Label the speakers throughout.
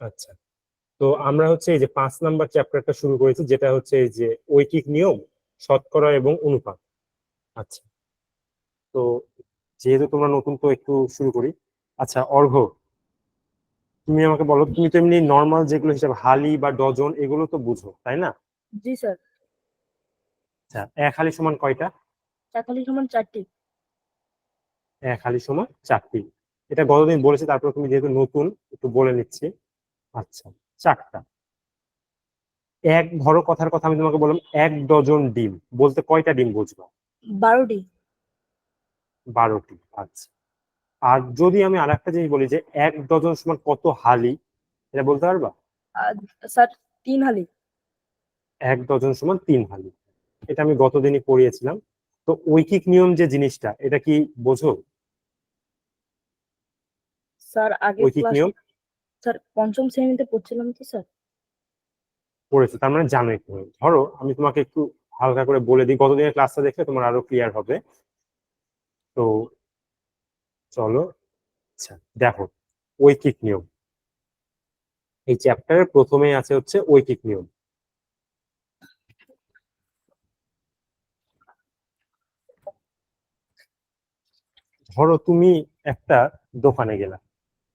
Speaker 1: আচ্ছা, তো আমরা হচ্ছে এই যে 5 নাম্বার চ্যাপ্টারটা শুরু করেছি, যেটা হচ্ছে এই যে ঐকিক নিয়ম, শতকরা এবং অনুপাত। আচ্ছা, তো যেহেতু তোমরা নতুন, তো একটু শুরু করি। আচ্ছা অর্ঘ্য, তুমি আমাকে বলো, তুমি তো এমনি নর্মাল যেগুলো হিসাব হালি বা ডজন এগুলো তো বুঝো, তাই না?
Speaker 2: জি স্যার।
Speaker 1: আচ্ছা, এক হালি সমান কয়টা?
Speaker 2: এক হালি সমান 4টি।
Speaker 1: এক হালি সমান 4টি। এটা গতদিন বলেছি, তারপর তুমি যেহেতু নতুন একটু বলে নিচ্ছি। আচ্ছা, 4টা। এক, ধরো কথার কথা আমি তোমাকে বললাম 1 ডজন ডিম, বলতে কয়টা ডিম বুঝবা?
Speaker 2: 12টি।
Speaker 1: 12টি। আচ্ছা, আর যদি আমি আর একটা জিনিস বলি যে 1 ডজন সমান কত হালি, এটা বলতে পারবা?
Speaker 2: আর স্যার 3 হালি।
Speaker 1: 1 ডজন সমান 3 হালি। এটা আমি গতদিনই পড়িয়েছিলাম। তো ঐকিক নিয়ম যে জিনিসটা, এটা কি বোঝো?
Speaker 2: স্যার আগের
Speaker 1: ঐকিক
Speaker 2: ক্লাস,
Speaker 1: নিয়ম
Speaker 2: স্যার পঞ্চম শ্রেণীতে পড়ছিলাম তো স্যার।
Speaker 1: পড়েছো, তার মানে জানো একটু। ধরো আমি তোমাকে একটু হালকা করে বলে দিই, গতদিনের ক্লাসটা দেখলে তোমার আরো ক্লিয়ার হবে। তো চলো, আচ্ছা দেখো, ঐকিক নিয়ম, এই চ্যাপ্টারের প্রথমেই আছে হচ্ছে ঐকিক নিয়ম। ধরো তুমি একটা দোকানে গেলা,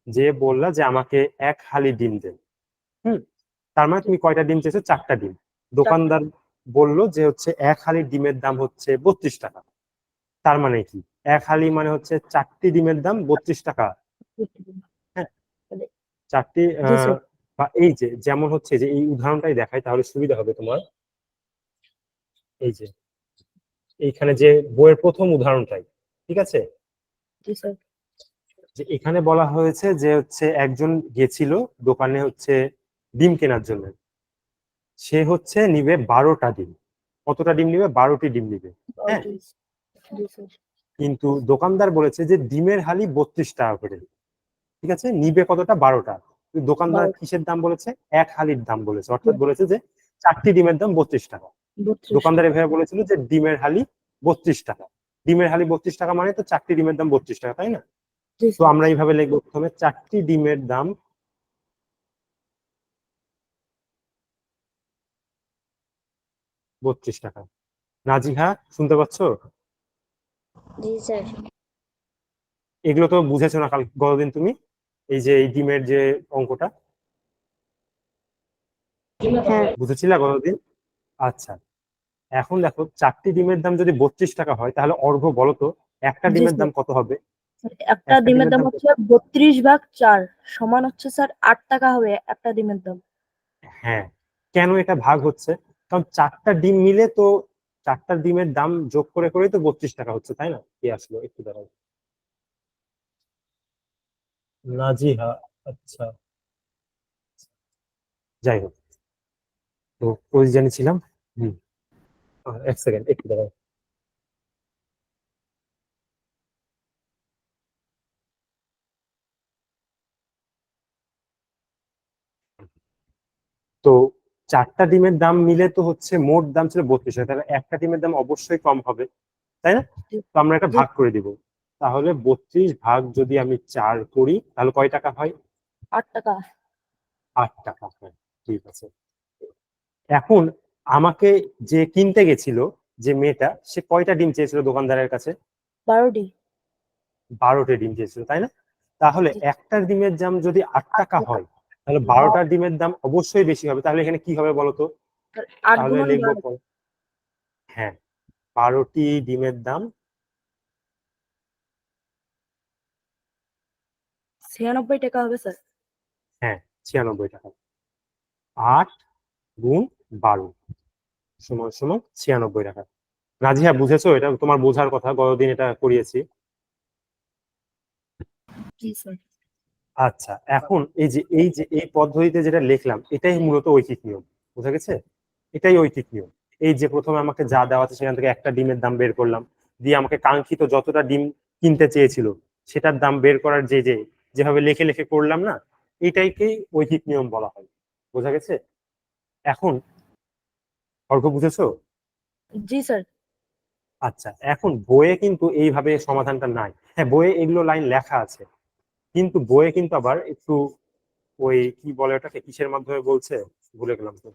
Speaker 1: যে বললা যে আমাকে 1 হালি ডিম দেন। হুম, তার মানে তুমি কয়টা ডিম চেয়েছো? 4টা ডিম।
Speaker 2: 4টা।
Speaker 1: দোকানদার বললো যে হচ্ছে 1 হালি ডিমের দাম হচ্ছে 32 টাকা। তার মানে কি, 1 হালি মানে হচ্ছে 4টি ডিমের দাম 32 টাকা। হ্যাঁ, 4টি।
Speaker 2: জি স্যার।
Speaker 1: বা এই যে যেমন হচ্ছে যে এই উদাহরণটাই দেখাই, তাহলে সুবিধা হবে তোমার। এই যে এইখানে যে বইয়ের প্রথম উদাহরণটাই, ঠিক আছে?
Speaker 2: জি স্যার।
Speaker 1: যে এখানে বলা হয়েছে যে হচ্ছে একজন গেছিল দোকানে হচ্ছে ডিম কেনার জন্য। সে হচ্ছে নিবে 12টা ডিম। কতটা ডিম নিবে? 12টি ডিম নিবে। হ্যাঁ,
Speaker 2: জি স্যার।
Speaker 1: কিন্তু দোকানদার বলেছে যে ডিমের হালি 32 টাকা করে। ঠিক আছে, নিবে কতটা? 12টা। দোকানদার
Speaker 2: 12।
Speaker 1: কিসের দাম বলেছে? 1 হালির দাম বলেছে, অর্থাৎ বলেছে যে 4টি ডিমের দাম 32 টাকা।
Speaker 2: 32
Speaker 1: দোকানদার
Speaker 2: টাকা।
Speaker 1: এভাবে বলেছিল যে ডিমের হালি 32 টাকা। ডিমের হালি 32 টাকা মানে তো 4টি ডিমের দাম 32 টাকা, তাই না?
Speaker 2: জি
Speaker 1: তো
Speaker 2: স্যার।
Speaker 1: আমরা এইভাবে লিখবো, প্রথমে 4টি ডিমের দাম 32 টাকা। নাজিহা, শুনতে পাচ্ছো?
Speaker 3: জি স্যার।
Speaker 1: এগুলো তো বুঝেছো না কাল গতদিন তুমি, এই যে এই ডিমের যে অঙ্কটা
Speaker 3: হ্যাঁ।
Speaker 1: বুঝেছিলা গতদিন? আচ্ছা, এখন দেখো 4টি ডিমের দাম যদি 32 টাকা হয়, তাহলে অর্ঘ্য বলো তো একটা
Speaker 2: জি
Speaker 1: ডিমের
Speaker 2: স্যার।
Speaker 1: দাম কত হবে?
Speaker 2: একটা
Speaker 1: একটা
Speaker 2: ডিমের
Speaker 1: ডিমের
Speaker 2: দাম
Speaker 1: দাম কত?
Speaker 2: হচ্ছে 32/4 সমান হচ্ছে স্যার 8 টাকা হবে একটা ডিমের দাম।
Speaker 1: হ্যাঁ, কেন এটা ভাগ হচ্ছে? কারণ 4টা ডিম মিলে তো 4টা ডিমের দাম যোগ করে করেই তো 32 টাকা হচ্ছে, তাই না? কি আসলো একটু দাঁড়াও। নাজিহা, আচ্ছা যাই হোক, তো ওই জানিছিলাম। হম, 1 সেকেন্ড একটু দাঁড়াও। তো 4টা ডিমের দাম মিলে তো হচ্ছে মোট দাম ছিল 32 টাকা, তাহলে একটা ডিমের দাম অবশ্যই কম হবে, তাই না?
Speaker 2: জি
Speaker 1: তো আমরা এটা
Speaker 2: জি।
Speaker 1: ভাগ করে দিব। তাহলে 32 ভাগ যদি আমি 4 করি, তাহলে কয় টাকা হয়?
Speaker 2: 8 টাকা।
Speaker 1: 8 টাকা হয়। ঠিক আছে, এখন আমাকে যে কিনতে গেছিল, যে মেয়েটা, সে কয়টা ডিম চেয়েছিল দোকানদারের কাছে?
Speaker 2: 12টি।
Speaker 1: 12টা ডিম চেয়েছিল, তাই না? তাহলে
Speaker 2: জি।
Speaker 1: একটা ডিমের দাম যদি
Speaker 2: 8
Speaker 1: 8 টাকা
Speaker 2: টাকা।
Speaker 1: হয়, তাহলে 12টা ডিমের দাম অবশ্যই বেশি হবে। তাহলে এখানে কি হবে বলতো?
Speaker 2: 8
Speaker 1: তাহলে
Speaker 2: গুণন
Speaker 1: লিখবো
Speaker 2: 12।
Speaker 1: হ্যাঁ, 12টি ডিমের দাম
Speaker 2: 96 টাকা হবে স্যার।
Speaker 1: হ্যাঁ 96 টাকা। 8 গুণ 12 সমান সমান 96 টাকা। রাজিয়া, বুঝেছো? এটা তোমার বোঝার কথা, গতদিন এটা করিয়েছি।
Speaker 2: জি স্যার।
Speaker 1: আচ্ছা, এখন এই যে এই পদ্ধতিতে যেটা লিখলাম, এটাই মূলত ঐকিক নিয়ম। বুঝা গেছে? এটাই ঐকিক নিয়ম। এই যে প্রথমে আমাকে যা দেওয়া আছে সেখান থেকে একটা ডিমের দাম বের করলাম, দিয়ে আমাকে কাঙ্ক্ষিত যতটা ডিম কিনতে চেয়েছিল সেটার দাম বের করার যেভাবে লেখে লেখে করলাম না, এটাইকেই ঐকিক নিয়ম বলা হয়। বোঝা গেছে? এখন অর্ঘ, বুঝেছো?
Speaker 2: জি স্যার।
Speaker 1: আচ্ছা, এখন বইয়ে কিন্তু এইভাবে সমাধানটা নাই। হ্যাঁ, বইয়ে এগুলো লাইন লেখা আছে, কিন্তু বইয়ে কিন্তু আবার একটু ওই কি বলে ওটাকে, কিসের মাধ্যমে বলছে ভুলে গেলাম তো,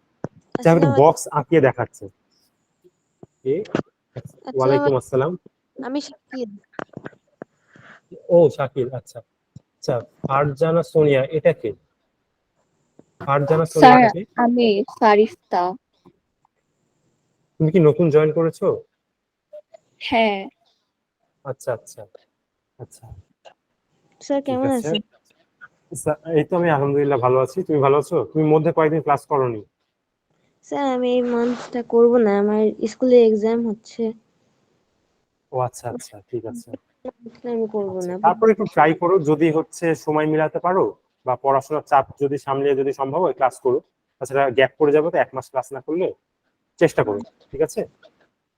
Speaker 1: যাই হোক
Speaker 3: আসসালামু আলাইকুম।
Speaker 1: বক্স আঁকিয়ে দেখাচ্ছে। কে? ওয়ালাইকুম
Speaker 3: আসসালামু
Speaker 1: আসসালাম।
Speaker 3: আলাইকুম। আমি শাকিল।
Speaker 1: ও শাকিল, আচ্ছা আচ্ছা। ফারজানা সোনিয়া এটা কে? ফারজানা সোনিয়া
Speaker 2: স্যার
Speaker 1: এটা কে?
Speaker 2: আমি ফারিস্তা।
Speaker 1: তুমি কি নতুন জয়েন করেছো?
Speaker 2: হ্যাঁ।
Speaker 1: আচ্ছা আচ্ছা আচ্ছা,
Speaker 3: স্যার
Speaker 1: ঠিক
Speaker 3: কেমন
Speaker 1: আছে।
Speaker 3: আছেন?
Speaker 1: এই তো আমি আলহামদুলিল্লাহ ভালো আছি, তুমি ভালো আছো? তুমি মধ্যে কয়েকদিন ক্লাস করোনি।
Speaker 3: স্যার আমি এই মান্থটা করব না, আমার স্কুলে এক্সাম হচ্ছে।
Speaker 1: ও আচ্ছা আচ্ছা, ঠিক আছে।
Speaker 3: আমি করব
Speaker 1: আচ্ছা
Speaker 3: না।
Speaker 1: তারপরে একটু ট্রাই করো, যদি হচ্ছে সময় মিলাতে পারো বা পড়াশোনার চাপ যদি সামলিয়ে যদি সম্ভব হয় ক্লাস করো। তাছাড়া গ্যাপ পড়ে যাবে তো, 1 মাস ক্লাস না করলে। চেষ্টা করো, ঠিক আছে।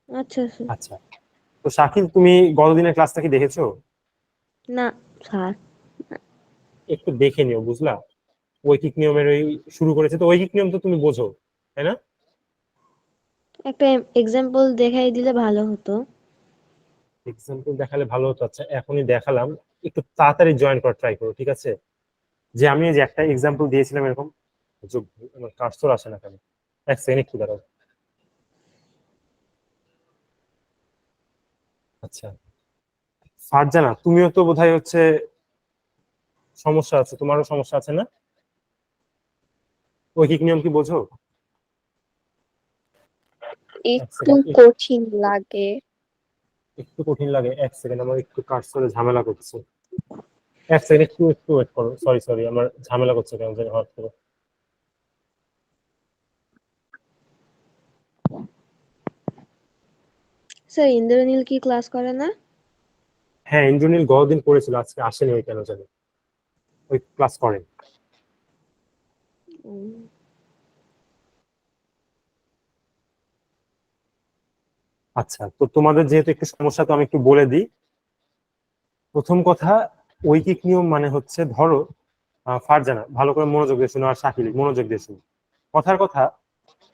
Speaker 3: আচ্ছা স্যার।
Speaker 1: আচ্ছা, তো শাকিল তুমি গতদিনের ক্লাসটা কি দেখেছো?
Speaker 3: না স্যার,
Speaker 1: একটু দেখে নিও, বুঝলা। ঐকিক নিয়মের ওই শুরু করেছে তো, ঐকিক নিয়ম তো তুমি বোঝো, তাই না?
Speaker 3: একটা এক্সাম্পল দেখাই দিলে ভালো হতো।
Speaker 1: এক্সাম্পল দেখালে ভালো হতো, আচ্ছা এখনই দেখালাম। একটু তাড়াতাড়ি জয়েন করার ট্রাই করো, ঠিক আছে। যে আমি এই যে একটা এক্সাম্পল দিয়েছিলাম এরকম, আমার কার্সর আসে না কেন, 1 সেকেন্ড একটু দাঁড়াও। আচ্ছা, ফারজানা তুমিও তো বোধহয় হচ্ছে সমস্যা আছে, তোমারও সমস্যা আছে না? ঐকিক নিয়ম কি বোঝো? এক
Speaker 2: একটু
Speaker 1: সেকেন্ড,
Speaker 2: কঠিন লাগে।
Speaker 1: একটু কঠিন লাগে। 1 সেকেন্ড, আমার একটু কার্সরে ঝামেলা করছে। 1 সেকেন্ড, একটু একটু ওয়েট করো। সরি সরি, আমার ঝামেলা করছে কেন জানি হঠাৎ করে।
Speaker 3: স্যার ইন্দ্রনীল কি ক্লাস করে না?
Speaker 1: হ্যাঁ, ইন্দ্রনীল গতদিন করেছিল, আজকে আসেনি ওই কেন জানি, ওই ক্লাস করে।
Speaker 3: উম,
Speaker 1: আচ্ছা, তো তোমাদের যেহেতু একটু সমস্যা, তো আমি একটু বলে দিই। প্রথম কথা, ঐকিক নিয়ম মানে হচ্ছে ধরো, ফারজানা ভালো করে মনোযোগ দিয়ে শুনো, আর শাকিল মনোযোগ দিয়ে শুনো। কথার কথা,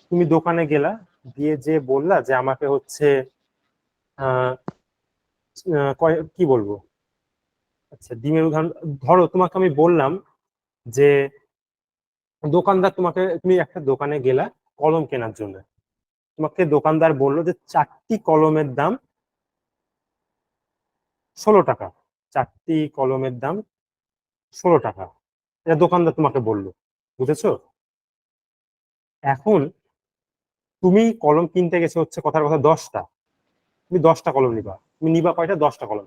Speaker 1: তুমি দোকানে গেলা, দিয়ে যে বললা যে আমাকে হচ্ছে আহ কি বলবো, আচ্ছা ডিমের উদাহরণ ধরো, তোমাকে আমি বললাম যে দোকানদার তোমাকে, তুমি একটা দোকানে গেলা কলম কেনার জন্য, তোমাকে দোকানদার বললো যে 4টি কলমের দাম 16 টাকা, 4টি কলমের দাম 16 টাকা, এটা দোকানদার তোমাকে বললো, বুঝেছো? এখন তুমি কলম কিনতে গেছো হচ্ছে কথার কথা 10টা, তুমি 10টা কলম নিবা, তুমি নিবা কয়টা? 10টা কলম।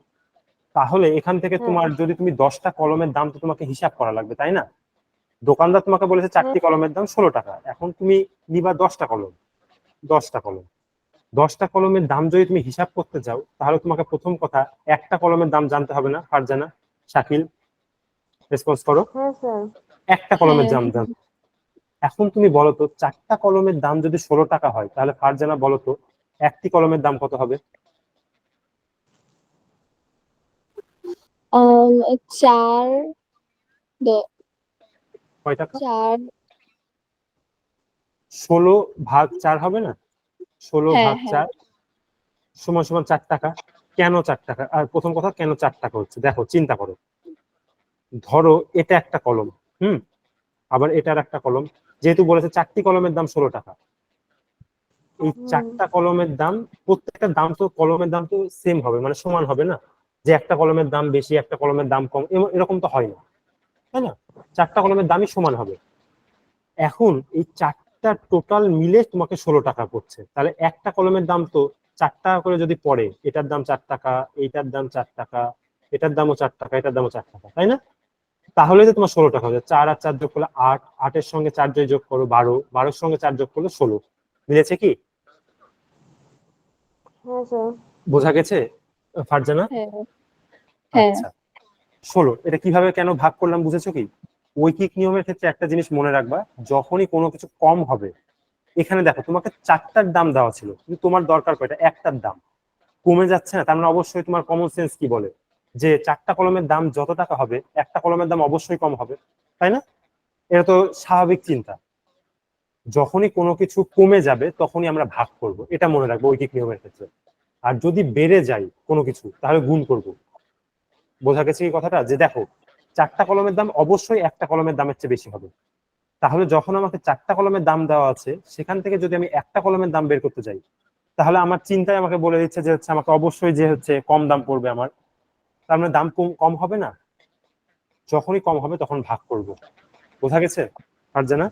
Speaker 1: তাহলে এখান থেকে
Speaker 3: হ্যাঁ
Speaker 1: তোমার যদি তুমি 10টা কলমের দাম তো তোমাকে হিসাব করা লাগবে, তাই না? দোকানদার তোমাকে বলেছে
Speaker 3: হ্যাঁ
Speaker 1: 4টি কলমের দাম 16 টাকা, এখন তুমি নিবা 10টা কলম। 10টা কলম, 10টা কলমের দাম যদি তুমি হিসাব করতে যাও, তাহলে তোমাকে প্রথম কথা একটা কলমের দাম জানতে হবে না? ফারজানা, শাকিল, রেসপন্স করো।
Speaker 3: হ্যাঁ স্যার।
Speaker 1: একটা কলমের
Speaker 2: হ্যাঁ।
Speaker 1: দাম জান। এখন তুমি বলো তো, 4টা কলমের দাম যদি 16 টাকা হয়, তাহলে ফারজানা বলো তো একটি কলমের দাম কত হবে?
Speaker 2: আম, চার দ-
Speaker 1: কয় টাকা?
Speaker 2: চার।
Speaker 1: 16 ভাগ 4 হবে না? ষোলো
Speaker 2: হ্যাঁ
Speaker 1: ভাগ
Speaker 2: হ্যাঁ।
Speaker 1: চার সমান সমান 4 টাকা। কেন 4 টাকা? আর প্রথম কথা, কেন 4 টাকা হচ্ছে দেখো, চিন্তা করো। ধরো এটা একটা কলম, হুম, আবার এটার একটা কলম, যেহেতু বলেছে 4টি কলমের দাম 16 টাকা, এই
Speaker 3: হুম,
Speaker 1: 4টা কলমের দাম, প্রত্যেকটা দাম তো, কলমের দাম তো সেম হবে, মানে সমান হবে না, যে একটা কলমের দাম বেশি একটা কলমের দাম কম, এরকম তো হয় না, তাই না? 4টা কলমের দামই সমান হবে। এখন এই 4টা টোটাল মিলে তোমাকে 16 টাকা পড়ছে, তাহলে একটা কলমের দাম তো 4 টাকা করে যদি পড়ে, এটার দাম 4 টাকা, এইটার দাম 4 টাকা, এটার দামও 4 টাকা, এটার দামও 4 টাকা, তাই না? তাহলে তো তোমার 16 টাকা হবে। 4 আর 4 যোগ করলে 8, 8-এর সঙ্গে 4 যদি যোগ করো 12, 12-এর সঙ্গে 4 যোগ করলে 16। মিলেছে কি?
Speaker 3: হ্যাঁ স্যার।
Speaker 1: বোঝা গেছে ফারজানা?
Speaker 2: হ্যাঁ হ্যাঁ।
Speaker 1: আচ্ছা, 16 এটা কিভাবে কেন ভাগ করলাম বুঝেছো কি? ঐকিক নিয়মের ক্ষেত্রে একটা জিনিস মনে রাখবা, যখনই কোনো কিছু কম হবে, এখানে দেখো তোমাকে 4টার দাম দেওয়া ছিল, কিন্তু তোমার দরকার কয়টা? একটার দাম কমে যাচ্ছে না, তার মানে অবশ্যই তোমার কমন সেন্স কি বলে যে 4টা কলমের দাম যত টাকা হবে, একটা কলমের দাম অবশ্যই কম হবে, তাই না? এটা তো স্বাভাবিক চিন্তা। যখনই কোনো কিছু কমে যাবে তখনই আমরা ভাগ করব, এটা মনে রাখবো ঐকিক নিয়মের ক্ষেত্রে। আর যদি বেড়ে যায় কোনো কিছু, তাহলে গুণ করব। বোঝা গেছে এই কথাটা? যে দেখো, চারটা কলমের দাম অবশ্যই একটা কলমের দামের চেয়ে বেশি হবে। তাহলে যখন আমাকে চারটা কলমের দাম দেওয়া আছে, সেখান থেকে যদি আমি একটা কলমের দাম বের করতে যাই, তাহলে আমার চিন্তায় আমাকে বলে দিচ্ছে যে হচ্ছে আমাকে অবশ্যই যে হচ্ছে কম দাম পড়বে আমার, তার মানে দাম কম কম হবে না। যখনই কম হবে তখন ভাগ করব। বোঝা গেছে ফারজানা?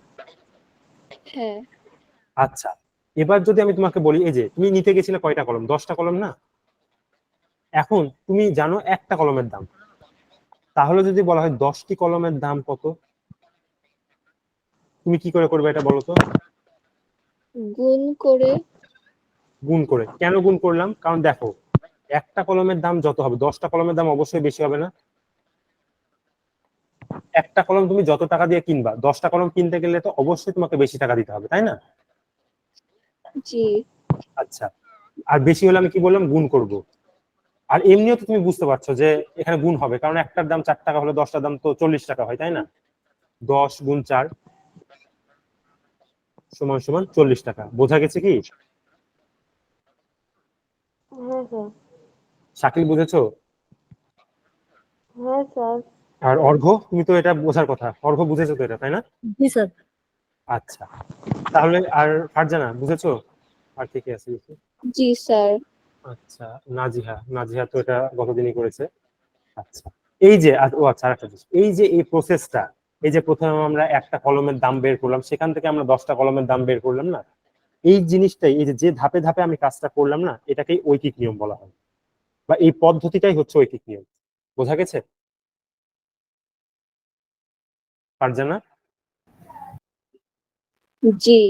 Speaker 3: হ্যাঁ
Speaker 1: আচ্ছা, এবার যদি আমি তোমাকে বলি, এই যে তুমি নিতে গেছিলে কয়টা কলম, 10টা কলম না? এখন তুমি জানো একটা কলমের দাম, তাহলে যদি বলা হয় 10টি কলমের দাম কত, তুমি কি করে করবে এটা বলো তো?
Speaker 3: গুণ করে।
Speaker 1: গুণ করে। কেন গুণ করলাম? কারণ দেখো, একটা কলমের দাম যত হবে 10টা কলমের দাম অবশ্যই বেশি হবে না? একটা কলম তুমি যত টাকা দিয়ে কিনবা, 10টা কলম কিনতে গেলে তো অবশ্যই তোমাকে বেশি টাকা দিতে হবে, তাই না?
Speaker 3: জি
Speaker 1: আচ্ছা, আর বেশি হলে আমি কি বললাম, গুণ করব। আর এমনিও তো তুমি বুঝতে পারছো যে এখানে গুণ হবে, কারণ একটার দাম 4 টাকা হলে 10টার দাম তো 40 টাকা হয়, তাই না? 10 গুণ 4 সমান সমান 40 টাকা। বোঝা গেছে কি?
Speaker 3: হ্যাঁ স্যার।
Speaker 1: শাকিল বুঝেছো?
Speaker 3: হ্যাঁ স্যার।
Speaker 1: আর অর্ঘ, তুমি তো এটা বোঝার কথা, অর্ঘ বুঝেছো তো এটা, তাই না?
Speaker 2: জি স্যার।
Speaker 1: আচ্ছা, তাহলে আর ফারজানা বুঝেছো? আর কে কে আছে দেখি?
Speaker 3: জি স্যার।
Speaker 1: আচ্ছা, নাজিহা, নাজিহা তো এটা গতদিনই করেছে। আচ্ছা, এই যে ও আচ্ছা, আরেকটা জিনিস, এই যে এই প্রসেসটা, এই যে প্রথমে আমরা একটা কলমের দাম বের করলাম, সেখান থেকে আমরা 10টা কলমের দাম বের করলাম না, এই জিনিসটাই, এই যে যে ধাপে ধাপে আমি কাজটা করলাম না, এটাকেই ঐকিক নিয়ম বলা হয়, বা এই পদ্ধতিটাই হচ্ছে ঐকিক নিয়ম। বোঝা গেছে ফারজানা?
Speaker 3: জি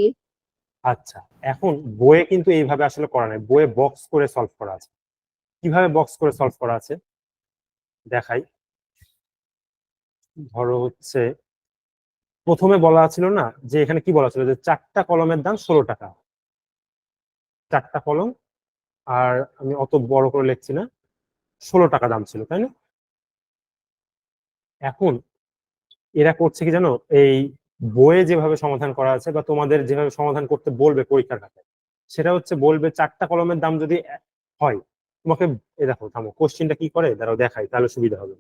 Speaker 1: আচ্ছা, এখন বইয়ে কিন্তু এইভাবে আসলে করা নাই, বইয়ে বক্স করে সলভ করা আছে। কিভাবে বক্স করে সলভ করা আছে দেখাই। ধরো হচ্ছে প্রথমে বলা ছিল না যে, এখানে কি বলা ছিল যে চারটা কলমের দাম 16 টাকা, চারটা কলম, আর আমি অত বড় করে লিখছি না, 16 টাকা দাম ছিল, তাই না? এখন এরা করছে কি জানো, এই বইয়ে যেভাবে সমাধান করা আছে বা তোমাদের যেভাবে সমাধান করতে বলবে পরীক্ষার খাতায়, সেটা হচ্ছে বলবে চারটা কলমের দাম যদি হয়, তোমাকে, এ দেখো থামো, কোশ্চিনটা কি করে দাঁড়াও দেখাই, তাহলে সুবিধা হবে।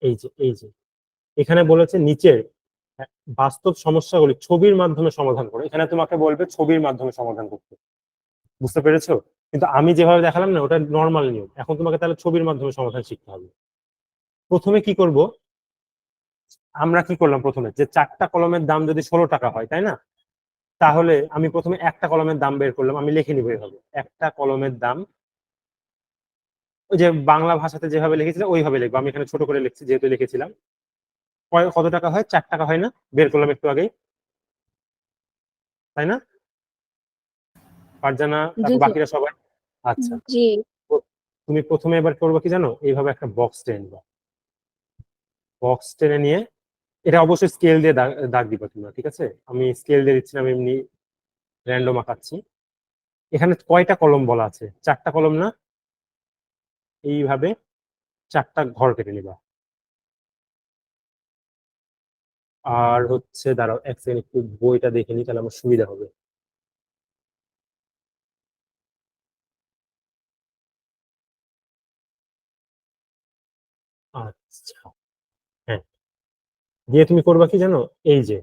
Speaker 1: এই যে এখানে বলেছে নিচের বাস্তব সমস্যাগুলি ছবির মাধ্যমে সমাধান করো, এখানে তোমাকে বলবে ছবির মাধ্যমে সমাধান করতে। বুঝতে পেরেছো? কিন্তু আমি যেভাবে দেখালাম না, ওটা নর্মাল নিয়ম, এখন তোমাকে তাহলে ছবির মাধ্যমে সমাধান শিখতে হবে। প্রথমে কি করব, আমরা কি করলাম, প্রথমে যে চারটা কলমের দাম যদি 16 টাকা হয়, তাই না? তাহলে আমি প্রথমে একটা কলমের দাম বের করলাম, আমি লিখে নিবো এভাবে, একটা কলমের দাম, ওই যে বাংলা ভাষাতে যেভাবে লিখেছিলাম ওইভাবে লিখবো, আমি এখানে ছোট করে লিখছি যেহেতু লিখেছিলাম। কত টাকা হয়, 4 টাকা হয় না? বের করলাম একটু আগেই, তাই না ফারজানা?
Speaker 2: জি
Speaker 1: তারপর
Speaker 2: স্যার।
Speaker 1: বাকিরা সবাই। আচ্ছা,
Speaker 3: জি
Speaker 1: তো তুমি প্রথমে এবার করবে কি জানো, এইভাবে একটা বক্স টেনে নিবা, বক্স টেনে নিয়ে, এটা অবশ্যই স্কেল দিয়ে দাগ দাগ দিবা তোমরা, ঠিক আছে? আমি স্কেল দিয়ে দিচ্ছি না, আমি এমনি র্যান্ডম আঁকাচ্ছি। এখানে কয়টা কলম বলা আছে, চারটা কলম না? এইভাবে চারটা ঘর কেটে নিবা। আর হচ্ছে দাঁড়াও এক সেকেন্ড, একটু বইটা দেখে নি, তাহলে আমার সুবিধা হবে। আচ্ছা, হ্যাঁ, দিয়ে তুমি করবা কি জানো, এই যে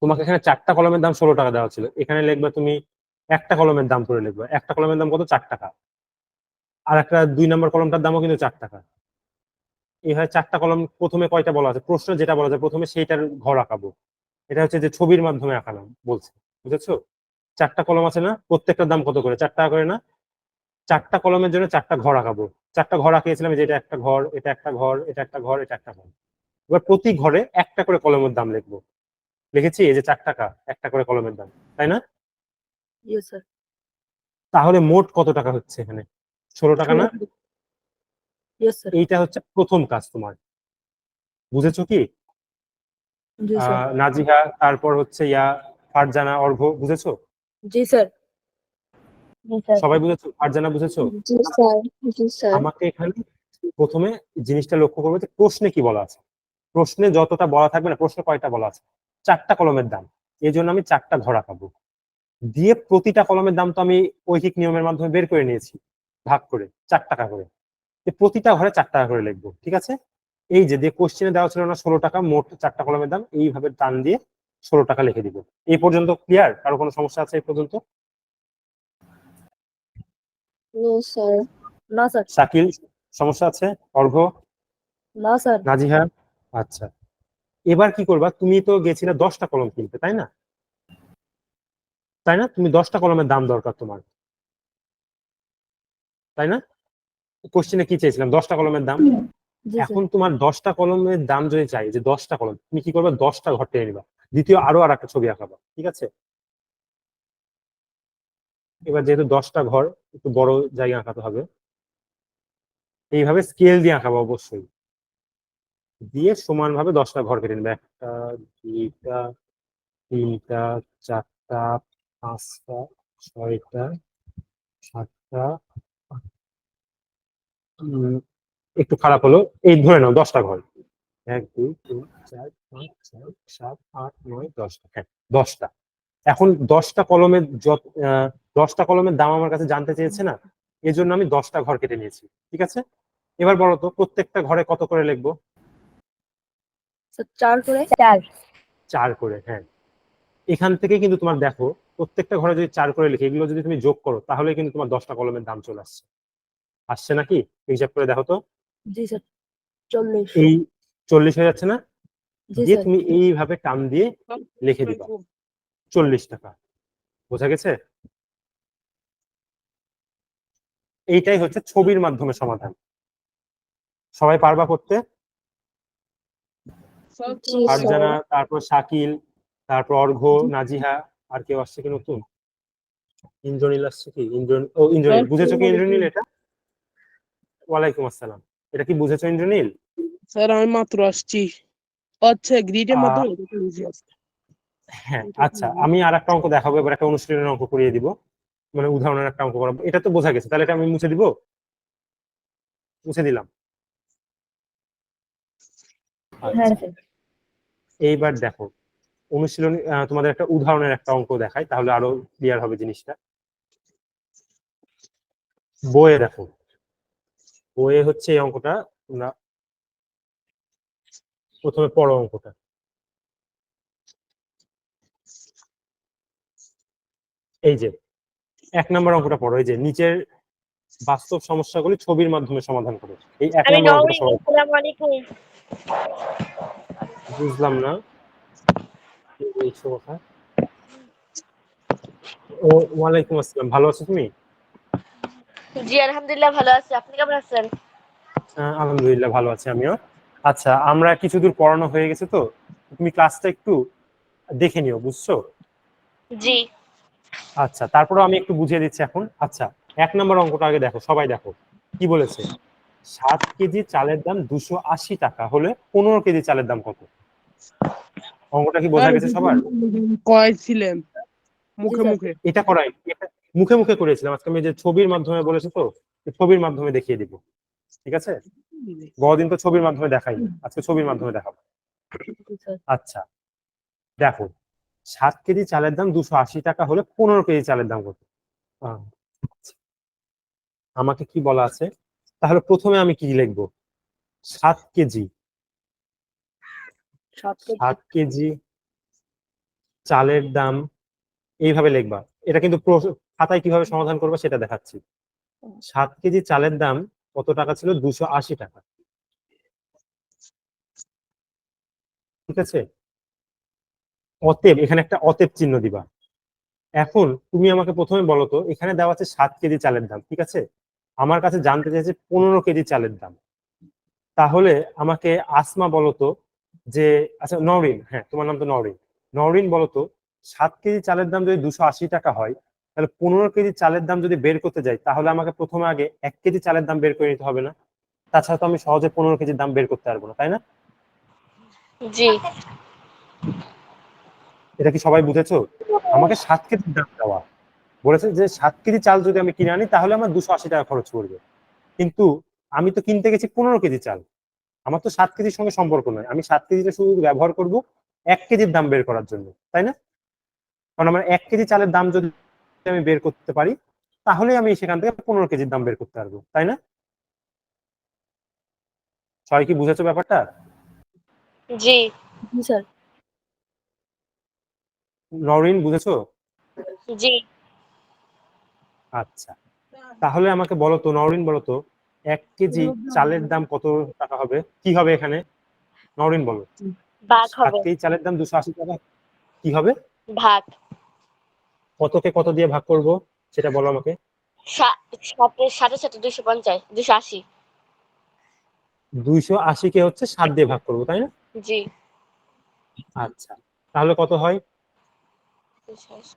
Speaker 1: তোমাকে এখানে চারটা কলমের দাম 16 টাকা দেওয়া ছিল, এখানে লিখবা তুমি একটা কলমের দাম করে লিখবা, একটা কলমের দাম কত, 4 টাকা। আর একটা 2 নম্বর কলমটার দামও কিন্তু 4 টাকা। এইভাবে চারটা কলম, প্রথমে কয়টা বলা আছে প্রশ্ন যেটা বলা আছে প্রথমে সেইটার ঘর আঁকাবো, এটা হচ্ছে যে ছবির মাধ্যমে আঁকালাম বলছে। বুঝেছো? চারটা কলম আছে না, প্রত্যেকটার দাম কত করে, 4 টাকা করে না? চারটা কলমের জন্য চারটা ঘর আঁকাবো, চারটা ঘর আঁকিয়েছিলাম, যে এটা একটা ঘর, এটা একটা ঘর, এটা একটা ঘর, এটা একটা ঘর। এবার প্রতি ঘরে একটা করে কলমের দাম লিখবো, লিখেছি এই যে 4 টাকা একটা করে কলমের দাম, তাই না?
Speaker 2: Yes sir.
Speaker 1: তাহলে মোট কত টাকা হচ্ছে এখানে, 16 টাকা না?
Speaker 2: 16 টাকা। Yes sir.
Speaker 1: এইটা হচ্ছে প্রথম কাজ তোমার। বুঝেছো কি?
Speaker 2: জি স্যার।
Speaker 1: নাজিহা, তারপর হচ্ছে ফারজানা, অর্ঘ, বুঝেছো?
Speaker 2: জি স্যার। জি স্যার।
Speaker 1: সবাই বুঝেছো? ফারজানা বুঝেছো?
Speaker 3: জি স্যার। জি স্যার।
Speaker 1: আমাকে এখানে প্রথমে জিনিসটা লক্ষ্য করবে যে প্রশ্নে কি বলা আছে। প্রশ্নে যতটা বলা থাকবে না, প্রশ্নে কয়টা বলা আছে, চারটা কলমের দাম, এই জন্য আমি 4টা ঘর আঁকাবো। দিয়ে প্রতিটা কলমের দাম তো আমি ঐকিক নিয়মের মাধ্যমে বের করে নিয়েছি, ভাগ করে 4 টাকা করে। প্রতিটা ঘরে 4 টাকা করে লিখবো, ঠিক আছে? এই যে কোশ্চেনে দেওয়া ছিল না 16 টাকা, মোট 4টা কলমের দাম, এইভাবে টান দিয়ে 16 টাকা লিখে দিব। এই পর্যন্ত ক্লিয়ার? কারো কোনো সমস্যা আছে এই পর্যন্ত?
Speaker 3: No sir.
Speaker 2: না স্যার।
Speaker 1: শাকিল সমস্যা আছে? অর্ঘ্য?
Speaker 2: না স্যার।
Speaker 1: নাজিহা? আচ্ছা, এবার কি করবা, তুমি তো গেছিলে 10টা কলম কিনতে, তাই না? তাই না, তুমি 10টা কলমের দাম দরকার তোমার, তাই না? কোশ্চেনে কি চাইছিলাম, 10টা কলমের দাম।
Speaker 2: জি
Speaker 1: এখন
Speaker 2: স্যার।
Speaker 1: তোমার 10টা কলমের দাম যদি চাই, যে 10টা কলম, তুমি কি করবে, 10টা ঘর টেনে নিবা, দ্বিতীয় আরো আর একটা ছবি আঁকাবা, ঠিক আছে? এবার যেহেতু 10টা ঘর, একটু বড় জায়গা আঁকাতে হবে, এইভাবে স্কেল দিয়ে আঁকাবো অবশ্যই, দিয়ে সমানভাবে 10টা ঘর কেটে নেবে, 1টা 2টা 3টা 4টা 5টা 6টা 7টা। একটু খারাপ হলো, এই ধরে নাও 10টা ঘর, 1 2 3 4 5 6 7 8 9 10টা, হ্যাঁ 10টা। এখন 10টা কলমের 10টা কলমের দাম আমার কাছে জানতে চেয়েছে না, এজন্য আমি 10টা ঘর কেটে নিয়েছি, ঠিক আছে? এবার বলো তো প্রত্যেকটা ঘরে কত করে লিখবো?
Speaker 2: স্যার 4 করে।
Speaker 1: 4 করে, হ্যাঁ। এখান থেকে কিন্তু তোমার দেখো, প্রত্যেকটা ঘরে যদি 4 করে লিখে, এগুলো যদি তুমি যোগ করো, তাহলে কিন্তু তোমার 10টা কলমের দাম চলে আসছে। আসছে নাকি? হিসাব করে দেখো তো।
Speaker 2: জি স্যার। 40।
Speaker 1: এই 40 হয়ে যাচ্ছে না?
Speaker 2: জি
Speaker 1: দিয়ে
Speaker 2: স্যার।
Speaker 1: তুমি এইভাবে টান দিয়ে লিখে দিবা 40 টাকা। বোঝা গেছে? এইটাই হচ্ছে ছবির মাধ্যমে সমাধান। সবাই পারবা করতে?
Speaker 3: জি
Speaker 1: ফারজানা,
Speaker 3: স্যার।
Speaker 1: তারপর শাকিল, তারপর অর্ঘ্য, নাজিহা, আর কেউ আসছে কি নতুন? ইন্দ্রনীল আসছে কি? ইন্দ্রনীল, বুঝেছো কি ইন্দ্রনীল এটা? ওয়ালাইকুম আসসালাম। এটা কি বুঝেছো ইন্দ্রনীল?
Speaker 4: স্যার আমি মাত্র আসছি। আচ্ছা গ্রিডের
Speaker 1: আহ,
Speaker 4: মাধ্যমে এটা তো easy আছে।
Speaker 1: হ্যাঁ আচ্ছা, আমি আর একটা অঙ্ক দেখাবো, এবার একটা অনুশীলনের অঙ্ক করিয়ে দিব, মানে উদাহরণের একটা অঙ্ক করাবো। এটা তো বোঝা গেছে, তাহলে এটা আমি মুছে দিব, মুছে দিলাম।
Speaker 2: হ্যাঁ
Speaker 1: আচ্ছা,
Speaker 2: স্যার।
Speaker 1: এইবার দেখো অনুশীলনী, তোমাদের একটা উদাহরণের একটা অঙ্ক দেখাই, তাহলে আরো ক্লিয়ার হবে জিনিসটা। বইয়ে দেখো, বইয়ে হচ্ছে এই অঙ্কটা, তোমরা প্রথমে পড়ো অঙ্কটা। এই যে 1 নম্বর অঙ্কটা পড়ো, এই যে নিচের বাস্তব সমস্যাগুলি ছবির মাধ্যমে সমাধান করো। এই 1 নম্বর অঙ্কটা সবাই পড়ো।
Speaker 3: আসসালামু আলাইকুম।
Speaker 1: বুঝলাম না এই কথা। ও, ওয়ালাইকুম আসসালাম, ভালো আছো তুমি?
Speaker 3: জি আলহামদুলিল্লাহ ভালো আছি। আপনি কেমন আছেন?
Speaker 1: আলহামদুলিল্লাহ ভালো আছি আমিও। আচ্ছা, আমরা কিছু দূর পড়ানো হয়ে গেছে তো, তুমি ক্লাসটা একটু দেখে নিও, বুঝছো?
Speaker 3: জি।
Speaker 1: আচ্ছা, তারপরে আমি একটু বুঝিয়ে দিচ্ছি এখন। আচ্ছা, 1 নম্বর অঙ্কটা আগে দেখো, সবাই দেখো কি বলেছে। 7 কেজি চালের দাম 280 টাকা হলে 15 কেজি চালের দাম কত? অঙ্কটা কি বোঝা
Speaker 4: স্যার
Speaker 1: গেছে সবার?
Speaker 4: কয়েছিলেন
Speaker 2: জি
Speaker 4: মুখে
Speaker 2: স্যার।
Speaker 4: মুখে।
Speaker 1: এটা করাই, এটা মুখে মুখে করেছিলাম, আজকে আমি যে ছবির মাধ্যমে বলেছি তো, ছবির মাধ্যমে দেখিয়ে দিব, ঠিক আছে? বহুদিন তো ছবির মাধ্যমে দেখাই, আজকে ছবির মাধ্যমে দেখাবো।
Speaker 2: জি স্যার।
Speaker 1: আচ্ছা দেখো, 7 কেজি চালের দাম 280 টাকা হলে 15 কেজি চালের দাম কত? আহ, আমাকে কি বলা আছে, তাহলে প্রথমে আমি কি লিখবো? 7 কেজি,
Speaker 2: 7 কেজি।
Speaker 1: 7 কেজি চালের দাম, এইভাবে লিখবা। এটা কিন্তু খাতায় কিভাবে সমাধান করবে সেটা দেখাচ্ছি। 7 কেজি চালের দাম কত টাকা ছিল? 280 টাকা, ঠিক আছে? অতএব এখানে একটা অতএব চিহ্ন দিবা। এখন তুমি আমাকে প্রথমে বলো তো, এখানে দেওয়া আছে 7 কেজি চালের দাম, ঠিক আছে? আমার কাছে জানতে চাইছে 15 কেজি চালের দাম। তাহলে আমাকে আসমা বলো তো, যে আচ্ছা নওরিন, হ্যাঁ তোমার নাম তো নওরিন, নওরিন বলো তো, 7 কেজি চালের দাম যদি 280 টাকা হয়, তাহলে 15 কেজি চালের দাম যদি বের করতে যাই, তাহলে আমাকে প্রথমে আগে 1 কেজি চালের দাম বের করে নিতে হবে না? তাছাড়া তো আমি সহজে 15 কেজির দাম বের করতে পারবো না, তাই না?
Speaker 3: জি।
Speaker 1: এটা কি সবাই বুঝেছো? আমাকে 7 কেজির দাম দেওয়া, বলেছে যে 7 কেজি চাল যদি আমি কিনে আনি তাহলে আমার 280 টাকা খরচ পড়বে, কিন্তু আমি তো কিনতে গেছি 15 কেজি চাল, আমার তো 7 কেজির সঙ্গে সম্পর্ক নয়, আমি 7 কেজিটা শুধু ব্যবহার করব 1 কেজির দাম বের করার জন্য, তাই না? কারণ আমার 1 কেজি চালের দাম যদি আমি বের করতে পারি তাহলে আমি সেখান থেকে 15 কেজির দাম বের করতে পারবো, তাই না? সবাই কি বুঝেছো ব্যাপারটা?
Speaker 5: জি
Speaker 2: জি স্যার।
Speaker 1: নরিন, বুঝেছো?
Speaker 5: জি
Speaker 1: আচ্ছা, তাহলে আমাকে বলো তো নরিন, বলো তো 1 কেজি চালের দাম কত টাকা হবে? কি হবে এখানে? নরিন বলো।
Speaker 5: ভাগ
Speaker 1: 7
Speaker 5: হবে,
Speaker 1: কেজি চালের দাম 280 টাকা, কি হবে?
Speaker 5: ভাগ
Speaker 1: কতকে কত দিয়ে ভাগ করব সেটা বলো আমাকে।
Speaker 5: সাতের সাথে সাথে 250, 280।
Speaker 1: 280 কে হচ্ছে 7 দিয়ে ভাগ করবো, তাই না?
Speaker 5: জি
Speaker 1: আচ্ছা, তাহলে কত হয়?
Speaker 5: 280,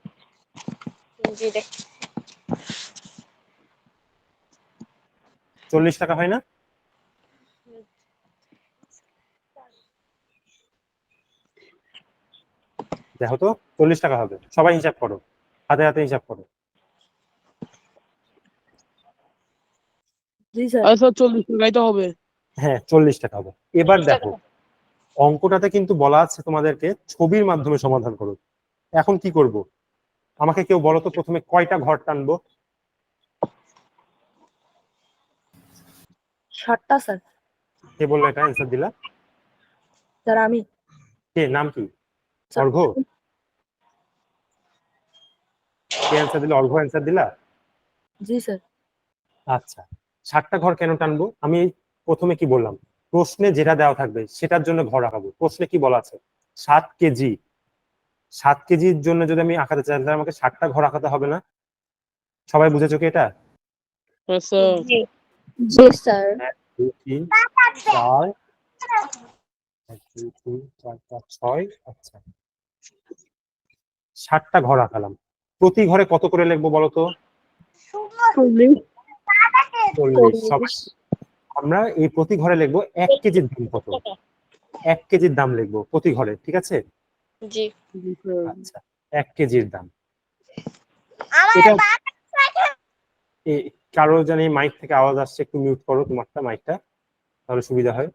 Speaker 5: জি দেখ
Speaker 1: 40 টাকা হয় না? দেখো তো, 40 টাকা হবে। সবাই হিসাব করো, হাতে হাতে হিসাব করো।
Speaker 2: জি স্যার।
Speaker 4: আচ্ছা 40 টাকাই তো হবে।
Speaker 1: হ্যাঁ, 40 টাকা হবে। এবার
Speaker 5: 40 টাকা।
Speaker 1: দেখো, অঙ্কটাতে কিন্তু বলা আছে তোমাদেরকে ছবির মাধ্যমে সমাধান করো। এখন কি করব? আমাকে কেউ বলো তো প্রথমে কয়টা ঘর টানবো?
Speaker 2: 7টা স্যার।
Speaker 1: কে বললো এটা অ্যান্সার দিলা?
Speaker 2: স্যার আমি।
Speaker 1: কে, নাম কি?
Speaker 2: স্যার,
Speaker 1: অর্ঘ্য? কে অ্যান্সার দিলা? অর্ঘ্য অ্যান্সার দিলা?
Speaker 2: জি স্যার।
Speaker 1: আচ্ছা, 7টা ঘর কেন টানবো? আমি প্রথমে কি বললাম, প্রশ্নে যেটা দেওয়া থাকবে সেটার জন্য ঘর আঁকাবো। প্রশ্নে কি বলা আছে? 7 কেজি। 7 কেজির জন্য যদি আমি আঁকাতে চাই তাহলে আমাকে 7টা ঘর আঁকাতে হবে না? সবাই বুঝেছো কি এটা?
Speaker 4: আচ্ছা
Speaker 5: জি
Speaker 3: জি স্যার।
Speaker 1: 1 2 3 4, 1 2 3 4 5 6। আচ্ছা, 7টা ঘর আঁকালাম। প্রতি ঘরে কত করে লিখবো বলো তো?
Speaker 4: 40
Speaker 1: 40। সবাই আমরা এই প্রতি ঘরে লিখবো 1 কেজির দাম কত। 1 কেজির দাম লিখবো প্রতি ঘরে, ঠিক আছে?
Speaker 5: জি
Speaker 1: আচ্ছা, 1 কেজির দাম। এটা কারো জানি মাইক থেকে আওয়াজ আসছে, একটু মিউট করো তোমারটা, মাইকটা, তাহলে সুবিধা হয়।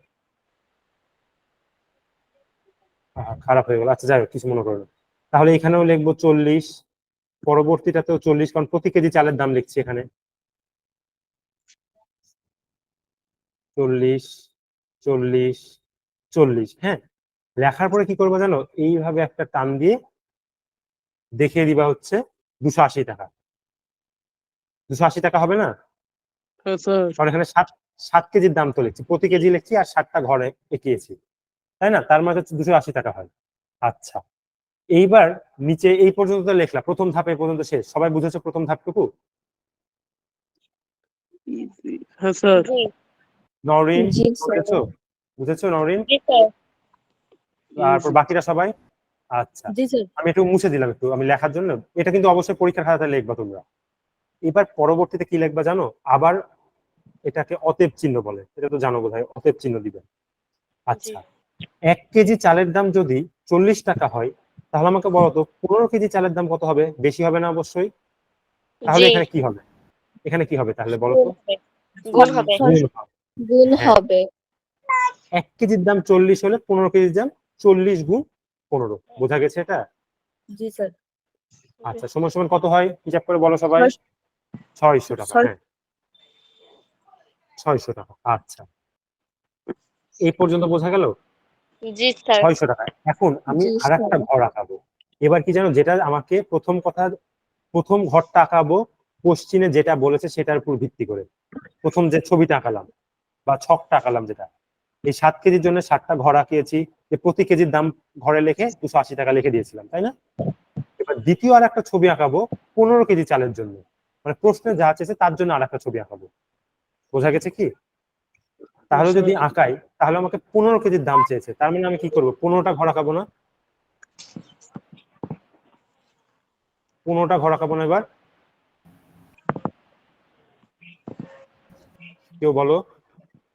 Speaker 1: খারাপ হয়ে গেল। আচ্ছা, যাই হোক, কিছু মনে করো না। তাহলে এখানেও লিখবো 40, পরবর্তীটাতেও 40, কারণ প্রতি কেজি চালের দাম লিখছি এখানে। 40 40 40। হ্যাঁ, লেখার পরে কি করবো জানো? এইভাবে একটা টান দিয়ে দেখিয়ে দিবা হচ্ছে 280 টাকা। 280 টাকা হবে না?
Speaker 4: আচ্ছা
Speaker 1: কারণ এখানে 7 কেজির দাম তো লিখছি, প্রতি কেজি লিখছি আর 7টা ঘরে এঁকিয়েছি, তাই না? তার মানে হচ্ছে 280 টাকা হয়। আচ্ছা, এইবার নিচে এই পর্যন্ত তো লিখলাম, প্রথম ধাপ এই পর্যন্ত শেষ। সবাই বুঝেছো প্রথম ধাপটুকু?
Speaker 4: হ্যাঁ স্যার।
Speaker 5: জি
Speaker 1: নরিন,
Speaker 3: জি স্যার।
Speaker 1: বুঝেছো? বুঝেছো নরিন?
Speaker 5: জি স্যার
Speaker 1: তারপর বাকিরা সবাই? আচ্ছা,
Speaker 2: জি স্যার।
Speaker 1: আমি একটু মুছে দিলাম একটু আমি লেখার জন্য। এটা কিন্তু অবশ্যই পরীক্ষার খাতাতে লিখবা তোমরা। এবার পরবর্তীতে কি লিখবা জানো? আবার এটাকে অতএব চিহ্ন বলে, এটা তো জানো বোধহয়, অতএব চিহ্ন দিবে।
Speaker 5: জি
Speaker 1: আচ্ছা, 1 কেজি চালের দাম যদি 40 টাকা হয় তাহলে আমাকে বলো তো 15 কেজি চালের দাম কত হবে? বেশি হবে না অবশ্যই? তাহলে
Speaker 5: জি
Speaker 1: এখানে কি হবে? এখানে কি হবে তাহলে বলো তো?
Speaker 5: গুণ হবে, গুণ হবে।
Speaker 1: গুণ হবে।
Speaker 3: গুণ
Speaker 1: হ্যাঁ,
Speaker 3: হবে।
Speaker 1: 1 কেজির দাম 40 হলে 15 কেজির দাম 40 গুণ 15। বোঝা গেছে এটা?
Speaker 2: জি স্যার।
Speaker 1: আচ্ছা, সময় সময় কত হয় হিসাব করে বলো সবাই। 600 টাকা।
Speaker 2: ছয়-
Speaker 1: হ্যাঁ, 600 টাকা। আচ্ছা, এই পর্যন্ত বোঝা গেল?
Speaker 5: জি স্যার
Speaker 1: 600 টাকা। এখন আমি
Speaker 3: জি
Speaker 1: আরেকটা
Speaker 3: স্যার।
Speaker 1: ঘর আঁকাবো। এবার কি জানো, যেটা আমাকে প্রথম ঘরটা আঁকাবো কোশ্চিনে যেটা বলেছে সেটার উপর ভিত্তি করে। প্রথম যে ছবিটা আঁকালাম বা ছকটা আঁকালাম, যেটা এই 7 কেজির জন্য 7টা ঘর আঁকিয়েছি, যে প্রতি কেজির দাম ঘরে লিখে 280 টাকা লিখে দিয়েছিলাম, তাই না? এবার দ্বিতীয় আর একটা ছবি আঁকাবো 15 কেজি চালের জন্য, মানে প্রশ্নে যা চেয়েছে তার জন্য আর একটা ছবি আঁকাবো। বোঝা গেছে কি? তাহলে যদি আঁকাই তাহলে আমাকে 15 কেজির দাম চেয়েছে, তার মানে আমি কি করবো? 15টা ঘর আঁকাবো না? 15টা ঘর আঁকাবো না এবার? কেউ বলো।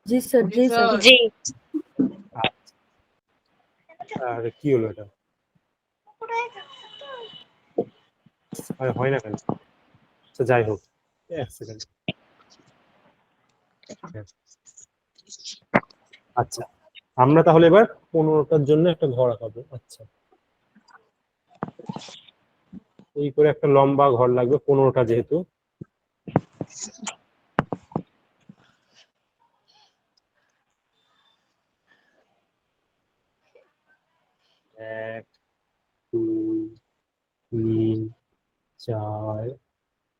Speaker 2: জি স্যার। জি স্যার।
Speaker 5: জি
Speaker 1: আর কি হলো এটা? আরে হয় না কেন? আচ্ছা, যাই হোক, এক সেকেন্ড। আচ্ছা, আমরা তাহলে এবার 15টার জন্য একটা ঘর আঁকাবো। আচ্ছা, এই করে একটা লম্বা ঘর লাগবে 15টা যেহেতু। এক, দুই, তিন, চার,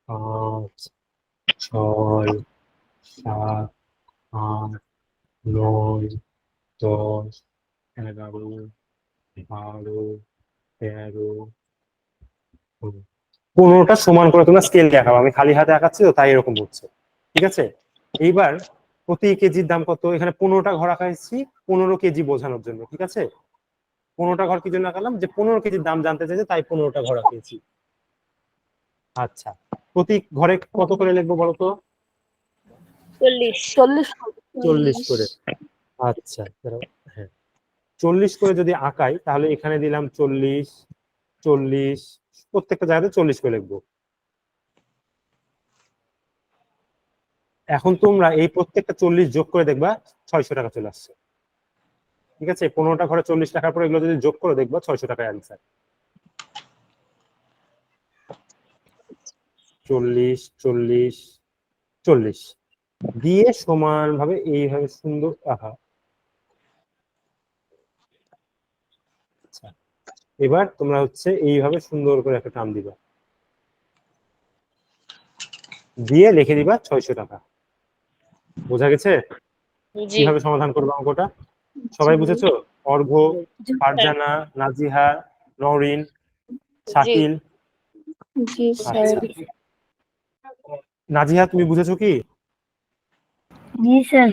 Speaker 1: পাঁচ, ছয়, সাত, আট, নয়, 10, 11, 12, 13, 15টা সমান করে তোমরা স্কেল দেখাবো। আমি খালি হাতে আঁকাচ্ছি তো তাই এরকম হচ্ছে, ঠিক আছে। এইবার প্রতি কেজির দাম কত? এখানে 15টা ঘর আঁকাইছি 15 কেজি বোঝানোর জন্য, ঠিক আছে। 15টা ঘর কি জন্য আঁকালাম? যে 15 কেজির দাম জানতে চাইছে তাই 15টা ঘর আঁকিয়েছি। আচ্ছা, প্রতি ঘরে কত করে লিখবো বলো তো?
Speaker 5: 40
Speaker 1: 40 করে। আচ্ছা দাঁড়াও, হ্যাঁ 40 করে যদি আঁকাই তাহলে এখানে দিলাম 40, 40, প্রত্যেকটা জায়গাতে 40 করে লিখবো। এখন তোমরা এই প্রত্যেকটা 40 যোগ করে দেখবা 600 টাকা চলে আসছে, ঠিক আছে। 15টা ঘরে 40 টাকার পর এগুলো যদি যোগ করে দেখবা 600 টাকার অ্যান্সার। 40, 40, 40 দিয়ে সমান ভাবে এইভাবে সুন্দর আঁকা। আচ্ছা, এবার তোমরা হচ্ছে এইভাবে সুন্দর করে একটা টান দিবা, দিয়ে লিখে দিবা 600 টাকা। বোঝা গেছে
Speaker 5: জি
Speaker 1: কিভাবে সমাধান করবো অঙ্কটা? সবাই বুঝেছো? অর্ঘ্য,
Speaker 2: জি
Speaker 1: ফারজানা, নাজিহা, নওরিন, শাকিল।
Speaker 2: জি স্যার।
Speaker 1: আচ্ছা, নাজিহা তুমি বুঝেছো কি?
Speaker 2: জি স্যার।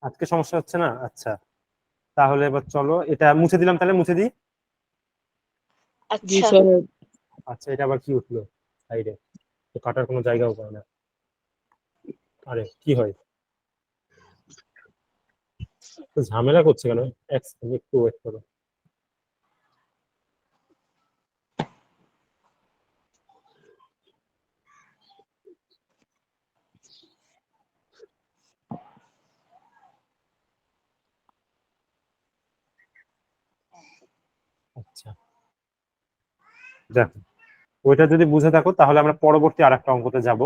Speaker 1: আজকে সমস্যা হচ্ছে না? আচ্ছা, তাহলে এবার চলো এটা মুছে দিলাম, তাহলে মুছে দিই।
Speaker 4: জি
Speaker 5: আচ্ছা
Speaker 4: স্যার।
Speaker 1: আচ্ছা, এটা আবার কি উঠলো সাইডে? তো কাটার কোনো জায়গাও পায় না। আরে কি হয়, তো ঝামেলা করছে কেন? এক সেকেন্ড একটু ওয়েট করো। আচ্ছা দেখো, ওইটা যদি বুঝে থাকো তাহলে আমরা পরবর্তী আরেকটা অঙ্কতে যাব।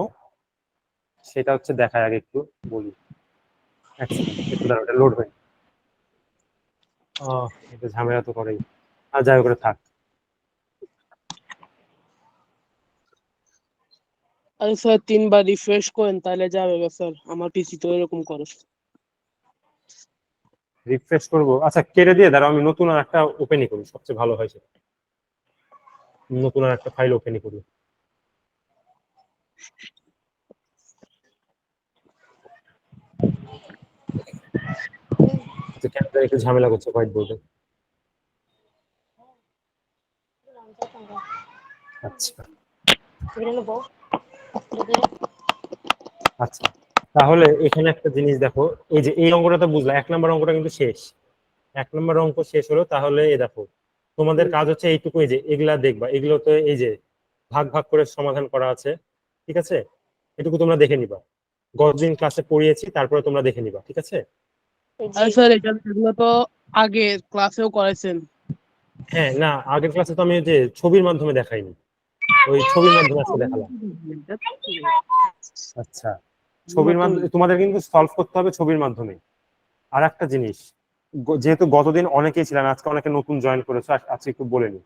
Speaker 1: সেটা হচ্ছে দেখায় আগে একটু বলি। এক সেকেন্ড একটু দাঁড়াও, এটা লোড হয়। এটা ঝামেলা তো করেই। আর যাই করে থাক।
Speaker 4: আরে স্যার 3বার রিফ্রেশ করেন তাহলে যাবে স্যার, আমার পিসি তো এরকম করে।
Speaker 1: রিফ্রেশ করবো? আচ্ছা কেটে দিয়ে দাঁড়াও, আমি নতুন আর একটা ওপেনই করি, সবচেয়ে ভালো হয় সেটা। নতুন আর একটা ফাইল ওপেনই করি। আচ্ছা কেন জানি একটু ঝামেলা করছে হোয়াইট বোর্ডে। আচ্ছা আচ্ছা, তাহলে এখানে একটা জিনিস দেখো, এই যে এই অঙ্কটা তো বুঝলা, 1 নম্বর অঙ্কটা কিন্তু শেষ। 1 নম্বর অঙ্ক শেষ হলো। তাহলে এই দেখো, তোমাদের কাজ হচ্ছে এইটুকু, এই যে এগুলা দেখবা, এগুলো তো এই যে ভাগ ভাগ করে সমাধান করা আছে, ঠিক আছে। এটুকু তোমরা দেখে নিবা, গতদিন ক্লাসে পড়িয়েছি, তারপরে তোমরা দেখে নিবা, ঠিক আছে।
Speaker 4: আরে স্যার এগুলো তো আগে ক্লাসেও করেছেন।
Speaker 1: হ্যাঁ না, আগের ক্লাসে তো আমি ওই যে ছবির মাধ্যমে দেখাইনি, ওই ছবির মাধ্যমে আজকে দেখালাম। আচ্ছা, ছবির
Speaker 4: নতুন।
Speaker 1: মাধ্যমে তোমাদের কিন্তু সলভ করতে হবে ছবির মাধ্যমে। আর একটা জিনিস, যেহেতু গতদিন অনেকেই ছিলেন, আজকে অনেকে নতুন জয়েন করেছে, আজকে একটু বলে নি।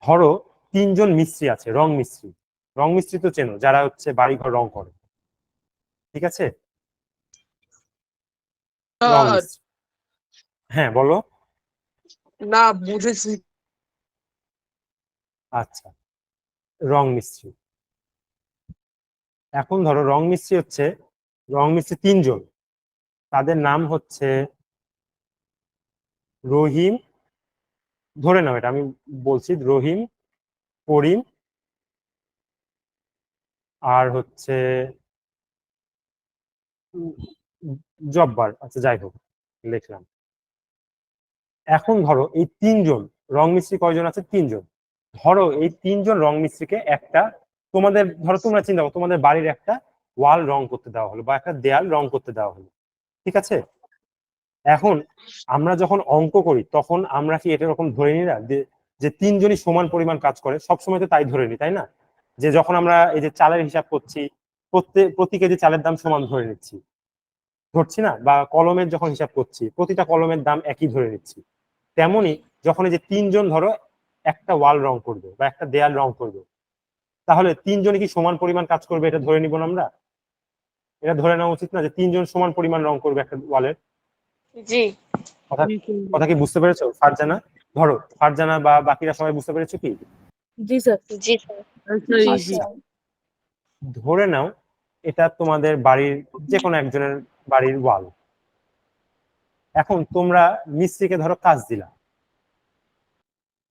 Speaker 1: ধরো 3জন মিস্ত্রি আছে, রং মিস্ত্রি। রং মিস্ত্রি তো চেনো, যারা হচ্ছে বাড়িঘর রং করে, ঠিক আছে। রং মিস্ত্রি, হ্যাঁ বলো।
Speaker 4: না বুঝেছি।
Speaker 1: আচ্ছা, রং মিস্ত্রি। এখন ধরো রং মিস্ত্রি হচ্ছে, রং মিস্ত্রি 3জন। তাদের নাম হচ্ছে রহিম, ধরে নাও এটা আমি বলছি, রহিম, করিম, আর হচ্ছে জব্বার। আচ্ছা যাই হোক, লিখলাম। এখন ধরো এই 3জন রং মিস্ত্রি কয়জন আছে? 3জন। ধরো এই 3জন রং মিস্ত্রিকে একটা, তোমাদের ধরো তোমরা চিন্তা করো, তোমাদের বাড়ির একটা ওয়াল রং করতে দেওয়া হলো বা একটা দেয়াল রং করতে দেওয়া হলো, ঠিক আছে। এখন আমরা যখন অঙ্ক করি তখন আমরা কি এটা এরকম ধরে নিই না যে যে তিনজনই সমান পরিমাণ কাজ করে, সবসময় তো তাই ধরে নিই, তাই না? যে যখন আমরা এই যে চালের হিসাব করছি, প্রতি কেজি চালের দাম সমান ধরে নিচ্ছি, ধরছি না? বা কলমের যখন হিসাব করছি, প্রতিটা কলমের দাম একই ধরে নিচ্ছি। তেমনি যখন এই যে তিনজন ধরো একটা ওয়াল রং করবে বা একটা দেয়াল রং করবে, তাহলে তিনজনই কি সমান পরিমাণ কাজ করবে এটা ধরে নিব না আমরা? এটা ধরে নেওয়া উচিত না যে তিনজন সমান পরিমাণ রং করবে একটা ওয়ালের?
Speaker 5: জি
Speaker 1: কথা কথা কি বুঝতে পেরেছো ফারজানা? ধরো ফারজানা বা বাকিরা সবাই বুঝতে পেরেছো কি?
Speaker 2: জি স্যার।
Speaker 5: জি স্যার।
Speaker 1: আচ্ছা, ধরে নাও এটা তোমাদের বাড়ির যে কোনো একজনের বাড়ির ওয়াল। এখন তোমরা মিস্ত্রিকে ধরো কাজ দিলা,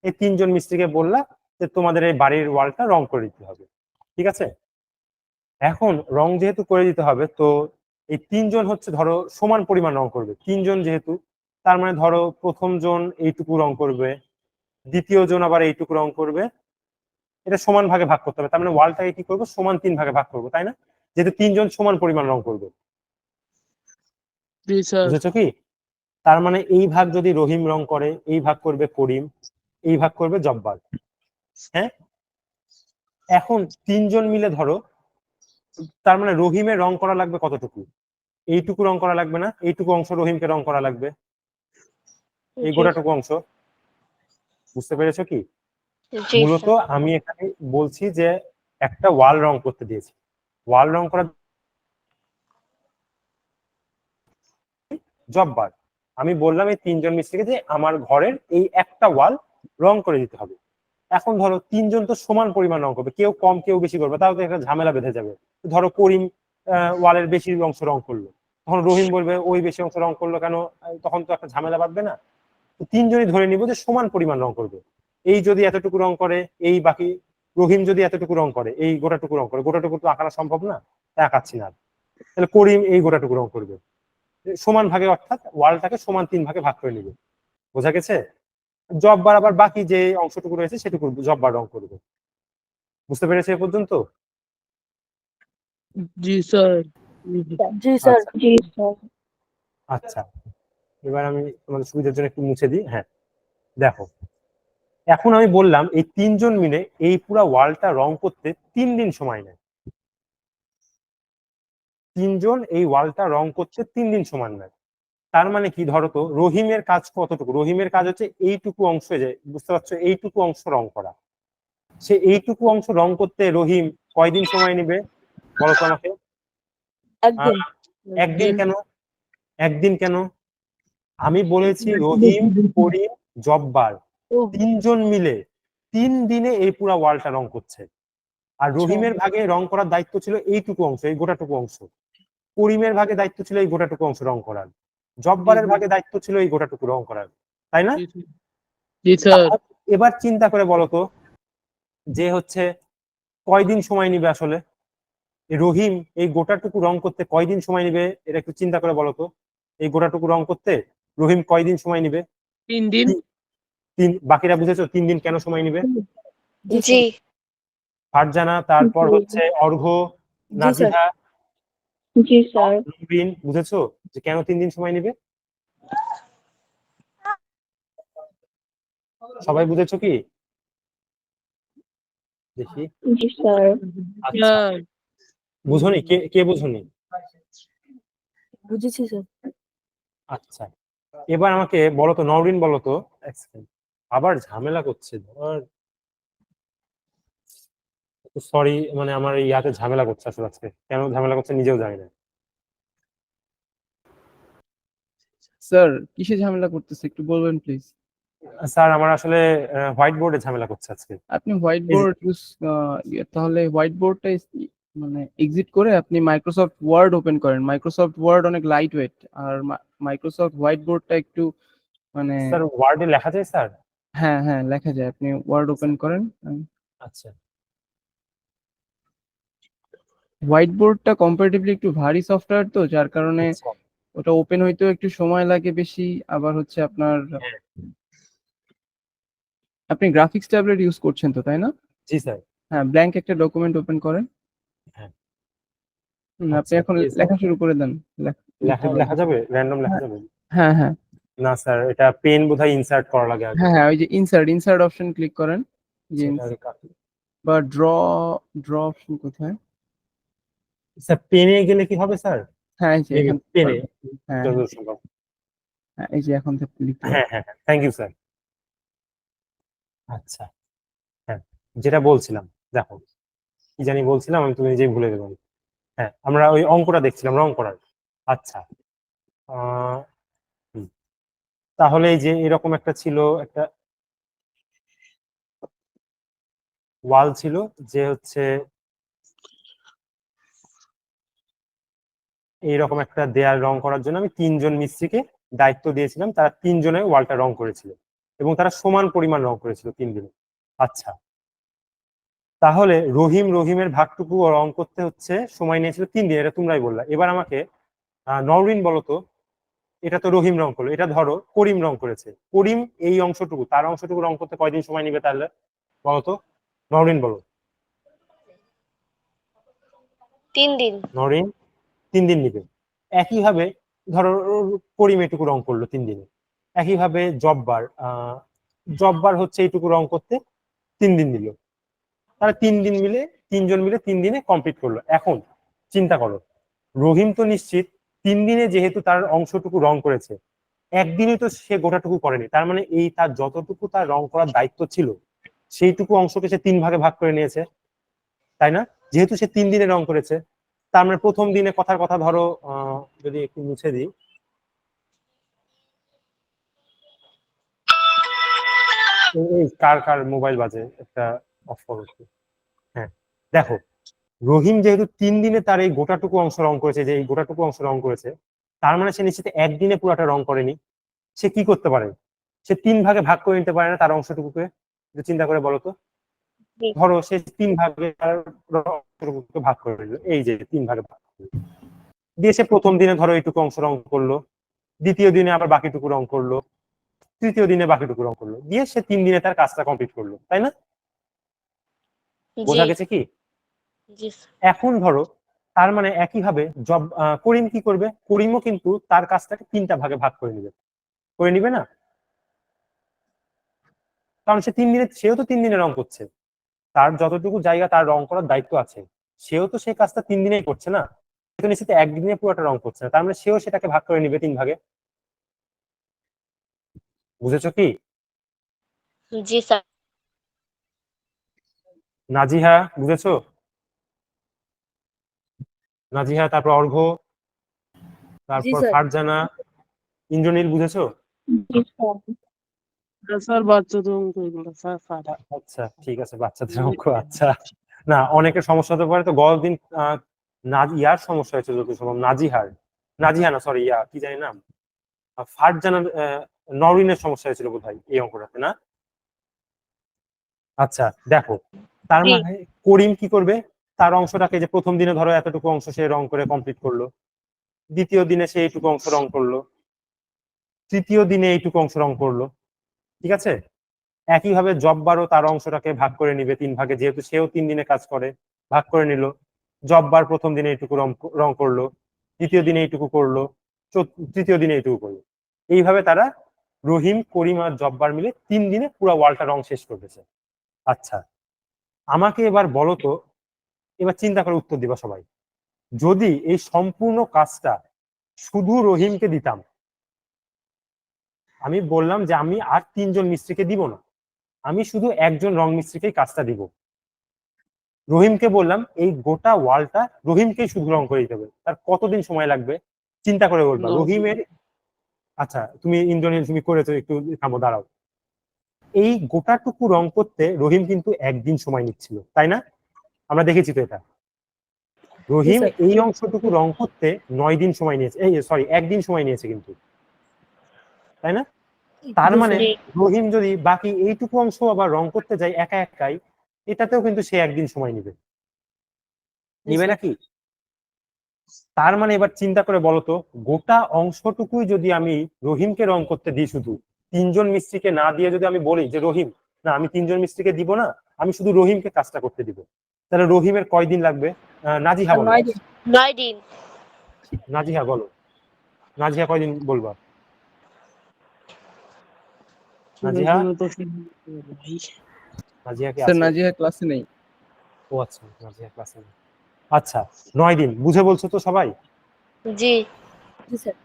Speaker 1: এই তিনজন মিস্ত্রিকে বললা যে তোমাদের এই বাড়ির ওয়ালটা রং করে দিতে হবে, ঠিক আছে? এখন রং যেহেতু করে দিতে হবে, তো এই তিনজন হচ্ছে ধরো সমান পরিমাণ রং করবে, তিনজন যেহেতু, তার মানে ধরো প্রথম জন এইটুকু রং করবে, দ্বিতীয় জন আবার এইটুকু রং করবে, এটা সমান ভাগে ভাগ করতে হবে। তার মানে ওয়ালটাকে কি করবো, সমান 3 ভাগে ভাগ করবো, তাই না? যেহেতু তিনজন সমান পরিমাণ রং করবে,
Speaker 4: জি স্যার।
Speaker 1: বুঝেছো কি? তার মানে এই ভাগ যদি রহিম রং করে, এই ভাগ করবে করিম, এই ভাগ করবে জব্বার। হ্যাঁ, এখন তিনজন মিলে ধরো, তার মানে রহিমের রং করা লাগবে কতটুকু? এইটুকু রং করা লাগবে না? এইটুকু অংশ রহিমকে রং করা লাগবে, এই
Speaker 5: জি
Speaker 1: গোটাটুকু অংশ। বুঝতে পেরেছো কি?
Speaker 5: জি
Speaker 1: মূলত
Speaker 5: স্যার।
Speaker 1: আমি এখানে বলছি যে একটা ওয়াল রং করতে দিয়েছি, ওয়াল রং করা জব্বার। আমি বললাম এই তিনজন মিস্ত্রিকে যে আমার ঘরের এই একটা ওয়াল রং করে দিতে হবে। এখন ধরো তিনজন তো সমান পরিমাণ রং করবে, কেউ কম কেউ বেশি করবে, তাও তো একটা ঝামেলা বেঁধে যাবে। ধরো করিম ওয়ালের বেশি অংশ রং করলো, তখন রহিম বলবে ওই বেশি অংশ রং করলো কেন, তখন তো একটা ঝামেলা বাঁধবে না? তো তিনজনই ধরে নিব যে সমান পরিমাণ রং করবে। এই যদি এতটুকু রং করে, এই বাকি রহিম যদি এতটুকু রং করে, এই গোটাটুকু রং করে, গোটাটুকু তো আঁকানো সম্ভব না, তাই আঁকাচ্ছি না। তাহলে করিম এই গোটাটুকু রং করবে সমান ভাগে, অর্থাৎ ওয়ালটাকে সমান 3 ভাগে ভাগ করে নিবে। বোঝা গেছে? জব্বার আবার বাকি যে অংশটুকু রয়েছে সেটুকু জব্বার রং করবে। বুঝতে পেরেছে এ পর্যন্ত?
Speaker 4: জি স্যার।
Speaker 2: জি স্যার।
Speaker 1: আচ্ছা
Speaker 5: জি স্যার।
Speaker 1: আচ্ছা, এবার আমি তোমাদের সুবিধার জন্য একটু মুছে দিই। হ্যাঁ, দেখো এখন আমি বললাম এই তিনজন মিলে এই পুরা ওয়ালটা রং করতে 3 দিন সময় নেয়। তিনজন এই ওয়ালটা রং করতে 3 দিন সময় নেয়। তার মানে কি, ধরো তো রহিমের কাজ কতটুকু? রহিমের কাজ হচ্ছে এইটুকু অংশ, যে বুঝতে পারছো, এইটুকু অংশ রং করা। সে এইটুকু অংশ রং করতে রহিম কয়দিন সময় নেবে বলো তো আমাকে?
Speaker 2: একদিন।
Speaker 1: একদিন কেন? একদিন কেন? আমি বলেছি রহিম, করিম, জব্বার তিনজন মিলে 3 দিনে এই পুরা ওয়ালটা রং করছে। আর রহিমের ভাগে রং করার দায়িত্ব ছিল এইটুকু অংশ, এই গোটাটুকু অংশ। করিমের ভাগে দায়িত্ব ছিল এই গোটাটুকু অংশ রং করার। জব্বারের ভাগে দায়িত্ব ছিল এই গোটাটুকু রং করার, তাই না?
Speaker 4: জি স্যার।
Speaker 1: এবার চিন্তা করে বলো তো যে হচ্ছে কয়দিন সময় নিবে আসলে রহিম এই গোটাটুকু রং করতে, কয়দিন সময় নিবে এটা একটু চিন্তা করে বলো তো। এই গোটাটুকু রং করতে রহিম কয়দিন সময় নিবে?
Speaker 4: 3 দিন।
Speaker 1: বাকিরা বুঝেছো 3 দিন কেন সময় নিবে?
Speaker 5: জি
Speaker 1: ফারজানা, তারপর হচ্ছে অর্ঘ্য,
Speaker 2: জি স্যার।
Speaker 1: নাজিহা,
Speaker 5: জি স্যার।
Speaker 1: নবীন, বুঝেছো যে কেন 3 দিন সময় নিবে? সবাই বুঝেছো কি? দেখি।
Speaker 5: জি স্যার।
Speaker 1: আচ্ছা, বুঝোনি? কে কে বুঝোনি?
Speaker 2: বুঝেছি স্যার।
Speaker 1: আচ্ছা, এবার আমাকে বলো তো, নওরিন বলো তো, এক সেকেন্ড, আবার ঝামেলা করছে। সরি, মানে আমার এই ইয়াতে ঝামেলা করছে আসলে, আজকে কেন ঝামেলা করছে নিজেও জানি না।
Speaker 6: স্যার কিসে ঝামেলা করতেছে একটু বলবেন প্লিজ?
Speaker 1: স্যার আমার আসলে হোয়াইট বোর্ডে ঝামেলা করছে আজকে।
Speaker 6: আপনি হোয়াইট
Speaker 1: এই যে-
Speaker 6: বোর্ড ইউজ, তাহলে হোয়াইট বোর্ডটা মানে এক্সিট করে আপনি মাইক্রোসফট ওয়ার্ড ওপেন করেন। মাইক্রোসফট ওয়ার্ড অনেক লাইট ওয়েট, আর মাইক্রোসফট হোয়াইট বোর্ডটা একটু মানে
Speaker 1: স্যার ওয়ার্ডে লেখা যায় স্যার?
Speaker 6: হ্যাঁ হ্যাঁ লেখা যায়, আপনি ওয়ার্ড ওপেন করেন।
Speaker 1: আচ্ছা
Speaker 6: হোয়াইট বোর্ডটা কম্পারেটিভলি একটু ভারী সফটওয়্যার, তো যার কারণে
Speaker 1: আচ্ছা,
Speaker 6: ওটা ওপেন হইতেও একটু সময় লাগে বেশি। আবার হচ্ছে আপনার,
Speaker 1: হ্যাঁ।
Speaker 6: আপনি গ্রাফিক্স ট্যাবলেট ইউজ করছেন তো, তাই না?
Speaker 1: জি স্যার।
Speaker 6: হ্যাঁ, ব্ল্যাঙ্ক একটা ডকুমেন্ট ওপেন করেন।
Speaker 1: হ্যাঁ।
Speaker 6: আপনি
Speaker 1: আচ্ছা,
Speaker 6: এখন
Speaker 1: yes, sir.
Speaker 6: লেখা শুরু করে দেন। লিখতে
Speaker 1: লেখা
Speaker 6: পারেন।
Speaker 1: লেখা যাবে, র্যান্ডম লেখা যাবে?
Speaker 6: হ্যাঁ হ্যাঁ।
Speaker 1: না স্যার, এটা পেন বোধহয় ইনসার্ট করা লাগে আগে।
Speaker 6: হ্যাঁ হ্যাঁ, ওই যে ইনসার্ট অপশন ক্লিক করেন, যে
Speaker 1: সেটা আগে কাটুন।
Speaker 6: বা ড্র অপশন কোথায়?
Speaker 1: স্যার পেনে গেলে কি হবে স্যার?
Speaker 6: হ্যাঁ এই যে এখান থেকে
Speaker 1: পেনে
Speaker 6: পারবেন। হ্যাঁ
Speaker 1: যতদূর সম্ভব।
Speaker 6: হ্যাঁ, এই যে এখন থেকে লিখতে পারবেন।
Speaker 1: হ্যাঁ হ্যাঁ হ্যাঁ, থ্যাংক ইউ স্যার। আচ্ছা, হ্যাঁ, যেটা বলছিলাম, দেখো কি জানি বলছিলাম আমি, তুমি নিজেই ভুলে গেলাম। হ্যাঁ, আমরা ওই অঙ্কটা দেখছিলাম, রং করার। আচ্ছা, আহ, হুম, তাহলে এই যে এরকম একটা ছিল, একটা ওয়াল ছিল, যে হচ্ছে এইরকম একটা দেয়াল রং করার জন্য আমি 3জন মিস্ত্রিকে দায়িত্ব দিয়েছিলাম, তারা 3জনে ওয়ালটা রং করেছিল এবং তারা সমান পরিমাণ রং করেছিল 3 দিনে। আচ্ছা, তাহলে রহিমের ভাগটুকু রং করতে হচ্ছে সময় নিয়েছিল 3 দিন, এটা তোমরাই বললা। এবার আমাকে নওরিন বলো তো, এটা তো রহিম রং করলো, এটা ধরো করিম রং করেছে, করিম এই অংশটুকু, তার অংশটুকু রং করতে কয়দিন সময় নিবে তাহলে বলো তো? নওরিন বলো।
Speaker 5: 3 দিন।
Speaker 1: নওরিন 3 দিন নিবে। একইভাবে ধরো করিম এটুকু রং করলো 3 দিনে। একইভাবে জব্বার হচ্ছে এইটুকু রং করতে 3 দিন নিল। তারা 3 দিন মিলে, 3জন মিলে 3 দিনে কমপ্লিট করলো। এখন চিন্তা করো, রহিম তো নিশ্চিত 3 দিনে যেহেতু তার অংশটুকু রং করেছে, একদিনে তো সে গোটাটুকু করেনি, তার মানে এই তার যতটুকু তার রং করার দায়িত্ব ছিল সেইটুকু অংশকে সে 3 ভাগে ভাগ করে নিয়েছে, তাই না? যেহেতু সে 3 দিনে রং করেছে, তার মানে প্রথম দিনে কথার কথা ধরো, যদি একটু মুছে দিই, এই কার কার মোবাইল বাজে, একটা অফ করো একটু। হ্যাঁ, দেখো, রহিম যেহেতু 3 দিনে তার এই গোটাটুকু অংশ রং করেছে, যে এই গোটাটুকু অংশ রং করেছে, তার মানে সে নিশ্চিত একদিনে পুরাটা রং করেনি। সে কি করতে পারে? সে 3 ভাগে ভাগ করে নিতে পারে না তার অংশটুকুকে? একটু চিন্তা করে বলো তো।
Speaker 5: জি।
Speaker 1: ধরো সে 3 ভাগে তার অংশটুকুকে ভাগ করে নিল, এই যে 3 ভাগে ভাগ করে নিল। দিয়ে সে প্রথম দিনে ধরো এইটুকু অংশ রং করলো, দ্বিতীয় দিনে আবার বাকিটুকু রং করলো, তৃতীয় দিনে বাকিটুকু রং করলো, দিয়ে সে 3 দিনে তার কাজটা কমপ্লিট করলো, তাই না?
Speaker 5: জি।
Speaker 1: বোঝা গেছে কি?
Speaker 5: জি।
Speaker 1: এখন ধরো, তার মানে একইভাবে করিম কি করবে? করিমও কিন্তু তার কাজটাকে 3টা ভাগে ভাগ করে নিবে না? কারণ সে 3 দিনে, সেও তো 3 দিনে রং করছে, তার যতটুকু জায়গা তার রং করার দায়িত্ব আছে, সেও তো সেই কাজটা 3 দিনেই করছে না, সে তো নিশ্চিত একদিনে পুরোটা রং করছে না, তার মানে সেও সেটাকে ভাগ করে নিবে 3 ভাগে। বুঝেছো কি?
Speaker 5: জি স্যার।
Speaker 1: নাজিহা বুঝেছো? নাজিহা, তারপর অর্ঘ্য,
Speaker 2: জি
Speaker 1: তারপর
Speaker 2: স্যার।
Speaker 1: ফারজানা, ইন্দ্রনীল, বুঝেছো?
Speaker 4: স্যার বাচ্চাদের অঙ্ক এগুলো স্যার স্যার।
Speaker 1: আচ্ছা ঠিক আছে, বাচ্চাদের অঙ্ক। আচ্ছা, না অনেকের সমস্যা হতে পারে, তো গত দিন ইয়ার সমস্যা হয়েছে যত সম্ভব, নাজিহা না, সরি, কি জানি নাম, ফারজানার, নরিনের সমস্যা হয়েছিল বোধহয় এই অঙ্কটাতে, না? আচ্ছা, দেখো, তার
Speaker 5: জি।
Speaker 1: মানে করিম কি করবে? তার অংশটাকে, যে প্রথম দিনে ধরো এতটুকু অংশ সে রং করে কমপ্লিট করলো, দ্বিতীয় দিনে সে এইটুকু অংশ রং করলো, তৃতীয় দিনে এইটুকু অংশ রং করলো, ঠিক আছে? একইভাবে জব্বারও তার অংশটাকে ভাগ করে নিবে 3 ভাগে, যেহেতু সেও 3 দিনে কাজ করে, ভাগ করে নিল। জব্বার প্রথম দিনে এইটুকু রং করলো, দ্বিতীয় দিনে এইটুকু করলো, তৃতীয় দিনে এইটুকু করলো। এইভাবে তারা, রহিম, করিম আর জব্বার মিলে 3 দিনে পুরো ওয়ালটা রং শেষ করতেছে। আচ্ছা, আমাকে এবার বলো তো, এবার চিন্তা করে উত্তর দিবা সবাই, যদি এই সম্পূর্ণ কাজটা শুধু রহিমকে দিতাম, আমি বললাম যে আমি আর 3জন মিস্ত্রিকে দিব না, আমি শুধু একজন রং মিস্ত্রিকেই কাজটা দিব, রহিমকে বললাম এই গোটা ওয়ালটা রহিমকেই শুধু রং করে দিতে হবে, তার কতদিন সময় লাগবে? চিন্তা করে বলবা
Speaker 4: 9 দিন।
Speaker 1: রহিমের। আচ্ছা, তুমি ইন্দ্রনীল, তুমি করেছো, একটু থামো, দাঁড়াও। এই গোটাটুকু রং করতে রহিম কিন্তু একদিন সময় নিচ্ছিল, তাই না? আমরা দেখেছি তো এটা। রহিম
Speaker 2: স্যার।
Speaker 1: এই অংশটুকু রং করতে 9 দিন সময় নিয়েছে, এই সরি, একদিন সময় নিয়েছে কিন্তু, তাই না? তার
Speaker 2: জি
Speaker 1: মানে
Speaker 2: স্যার।
Speaker 1: রহিম যদি বাকি এইটুকু অংশ আবার রং করতে যায় একা একাই, এটাতেও কিন্তু সে একদিন সময় নিবে, নিবে নাকি? তার মানে এবার চিন্তা করে বলতো, গোটা অংশটুকুই যদি আমি রহিমকে রং করতে দিই, শুধু 3জন মিস্ত্রিকে না দিয়ে যদি আমি বলি যে রহিম, না আমি 3জন মিস্ত্রিকে দিব না, আমি শুধু রহিমকে কাজটা করতে দিব, তাহলে রহিমের কয়দিন লাগবে? নাজিহা বলো।
Speaker 2: 9 দিন।
Speaker 5: 9 দিন।
Speaker 1: নাজিহা বলো, নাজিহা কয়দিন বলবা? নাজিহা
Speaker 4: শুনে তো ভাই
Speaker 1: নাজিহা কি
Speaker 6: স্যার
Speaker 1: আছে?
Speaker 6: নাজিহা ক্লাসে নেই।
Speaker 1: ও আচ্ছা, নাজিহা ক্লাসে নেই। আচ্ছা 9 দিন বুঝে বলছো তো সবাই?
Speaker 5: জি
Speaker 2: জি স্যার।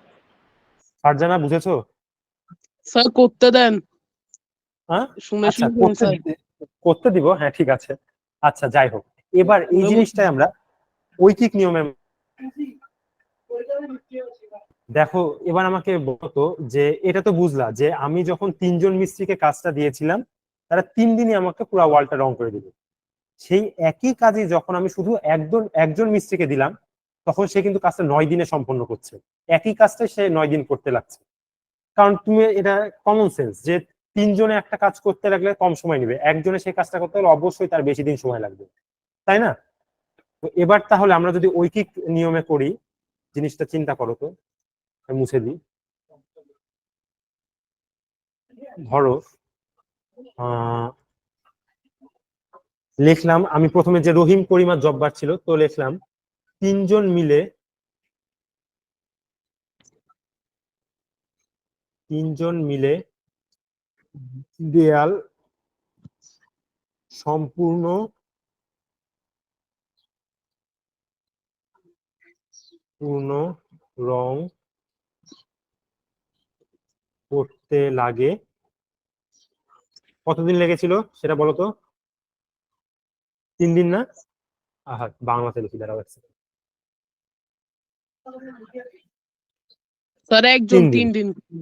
Speaker 1: ফারজানা বুঝেছো?
Speaker 4: স্যার করতে দেন,
Speaker 1: হ্যাঁ
Speaker 4: শুনে
Speaker 1: আচ্ছা
Speaker 4: শুনে দেন স্যার।
Speaker 1: করতে দিব, হ্যাঁ ঠিক আছে। আচ্ছা যাই হোক, এবার এই জিনিসটাই আমরা ঐকিক নিয়মে দেখো। এবার আমাকে বলতো যে এটা তো বুঝলা যে আমি যখন 3জন মিস্ত্রিকে কাজটা দিয়েছিলাম, তারা 3 দিনই আমাকে পুরো ওয়ালটা রং করে দিবে। সেই একই কাজে যখন আমি শুধু একজন মিস্ত্রিকে দিলাম, তখন সে কিন্তু কাজটা 9 দিনে সম্পন্ন করছে। একই কাজটা সে 9 দিন করতে লাগছে। কারণ তুমি এটা কমন সেন্স যে 3জনে একটা কাজ করতে লাগলে কম সময় নেবে, একজনে সেই কাজটা করতে হলে অবশ্যই তার বেশি দিন সময় লাগবে, তাই না? তো এবার তাহলে আমরা যদি ঐকিক নিয়মে করি, জিনিসটা চিন্তা করো তো, আমি মুছে দিই। ধরো লিখলাম আমি প্রথমে যে রহিম করিম আর জব্বার ছিল, তো লিখলাম 3জন মিলে দেয়াল সম্পূর্ণ রং করতে লাগে। কতদিন লেগেছিল সেটা বলো তো? 3 দিন না? আহা বাংলাতে লিখি, দাঁড়াও এক সেকেন্ড।
Speaker 4: স্যার একজন
Speaker 1: 3 দিন।
Speaker 4: 3 দিন।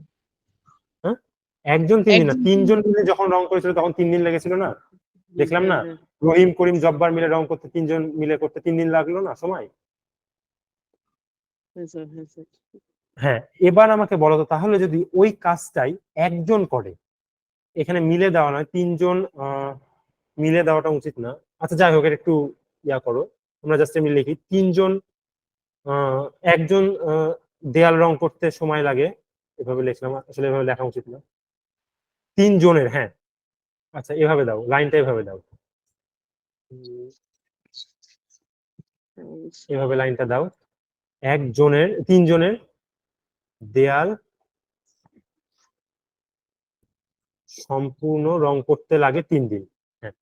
Speaker 1: হ্যাঁ একজন 3 দিন না,
Speaker 4: একজন
Speaker 1: 3জন মিলে যখন রং করেছিল তখন 3 দিন লেগেছিল না? দেখলাম না,
Speaker 4: হ্যাঁ,
Speaker 1: রহিম করিম জব্বার মিলে রং করতে 3জন মিলে করতে 3 দিন লাগলো না সময়?
Speaker 4: হ্যাঁ স্যার, হ্যাঁ স্যার।
Speaker 1: হ্যাঁ এবার আমাকে বলো তো, তাহলে যদি ওই কাজটাই একজন করে, এখানে মিলে দেওয়া নয় 3জন, মিলে দেওয়াটা উচিত না। আচ্ছা যাই হোক, এটা একটু ইয়া করো, আমরা জাস্ট আমি লিখি 3জন, একজন দেয়াল রং করতে সময় লাগে, এভাবে লিখলাম। আসলে এভাবে লেখা উচিত না, 3জনের, হ্যাঁ আচ্ছা এভাবে দাও, লাইনটা এভাবে দাও, এভাবে লাইনটা দাও। 3জনের দেয়াল সম্পূর্ণ রং করতে লাগে 3 দিন। হ্যাঁ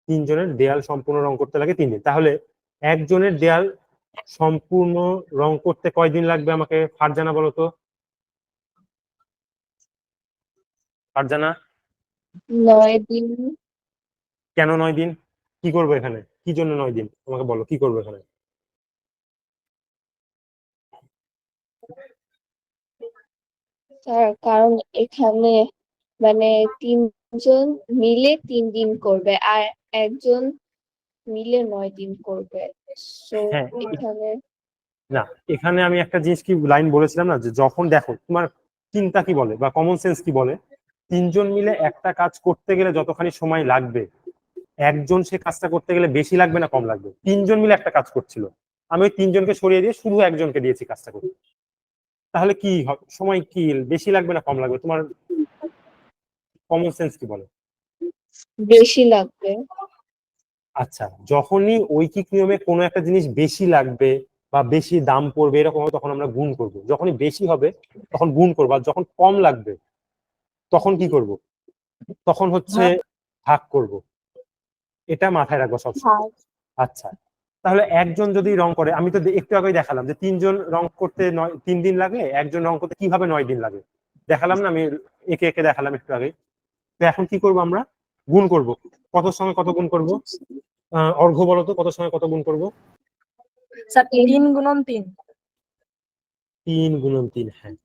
Speaker 1: 3জনের দেয়াল সম্পূর্ণ রং করতে লাগে 3 দিন। তাহলে একজনের দেয়াল সম্পূর্ণ রং করতে কয়দিন লাগবে আমাকে ফারজানা বলো তো? ফারজানা
Speaker 3: 9 দিন।
Speaker 1: কেন 9 দিন? কি করবো এখানে, কি জন্য 9 দিন আমাকে বলো, কি করবো এখানে?
Speaker 3: স্যার কারণ এখানে মানে 3জন মিলে 3 দিন করবে আর একজন মিলে 9 দিন করবে, সো
Speaker 1: হ্যাঁ
Speaker 3: এখানে
Speaker 1: না, এখানে আমি একটা জিনিস কি লাইন বলেছিলাম না, যে যখন দেখো তোমার চিন্তা কি বলে বা কমন সেন্স কি বলে, 3জন মিলে একটা কাজ করতে গেলে যতখানি সময় লাগবে, একজন সে কাজটা করতে গেলে বেশি লাগবে না কম লাগবে? 3জন মিলে একটা কাজ করছিল, আমি ওই 3জনকে সরিয়ে দিয়ে শুধু একজনকে দিয়েছি কাজটা করতে, তাহলে কি সময় কি বেশি লাগবে না কম লাগবে? তোমার কমন সেন্স কি বলে?
Speaker 3: বেশি লাগবে।
Speaker 1: আচ্ছা যখনই ঐকিক নিয়মে কোনো একটা জিনিস বেশি লাগবে বা বেশি দাম পড়বে এরকম হবে, তখন আমরা গুণ করব। যখনই বেশি হবে তখন গুণ করবো, আর যখন কম লাগবে তখন কি করব? তখন হচ্ছে ভাগ করব। এটা মাথায় রাখবো সবসময়।
Speaker 3: ভাগ।
Speaker 1: আচ্ছা তাহলে একজন যদি রং করে, আমি তো একটু আগেই দেখালাম যে 3জন রং করতে 3 দিন লাগে, একজন রং করতে কিভাবে 9 দিন লাগে দেখালাম না, আমি একে একে দেখালাম একটু আগে। তো এখন কি করব আমরা? গুণ করব। কত সঙ্গে কত গুণ করব? অর্ঘ্য বলো তো, কত সঙ্গে কত গুণ করব?
Speaker 2: স্যার 3 গুণন 3।
Speaker 1: 3 গুণন 3, হ্যাঁ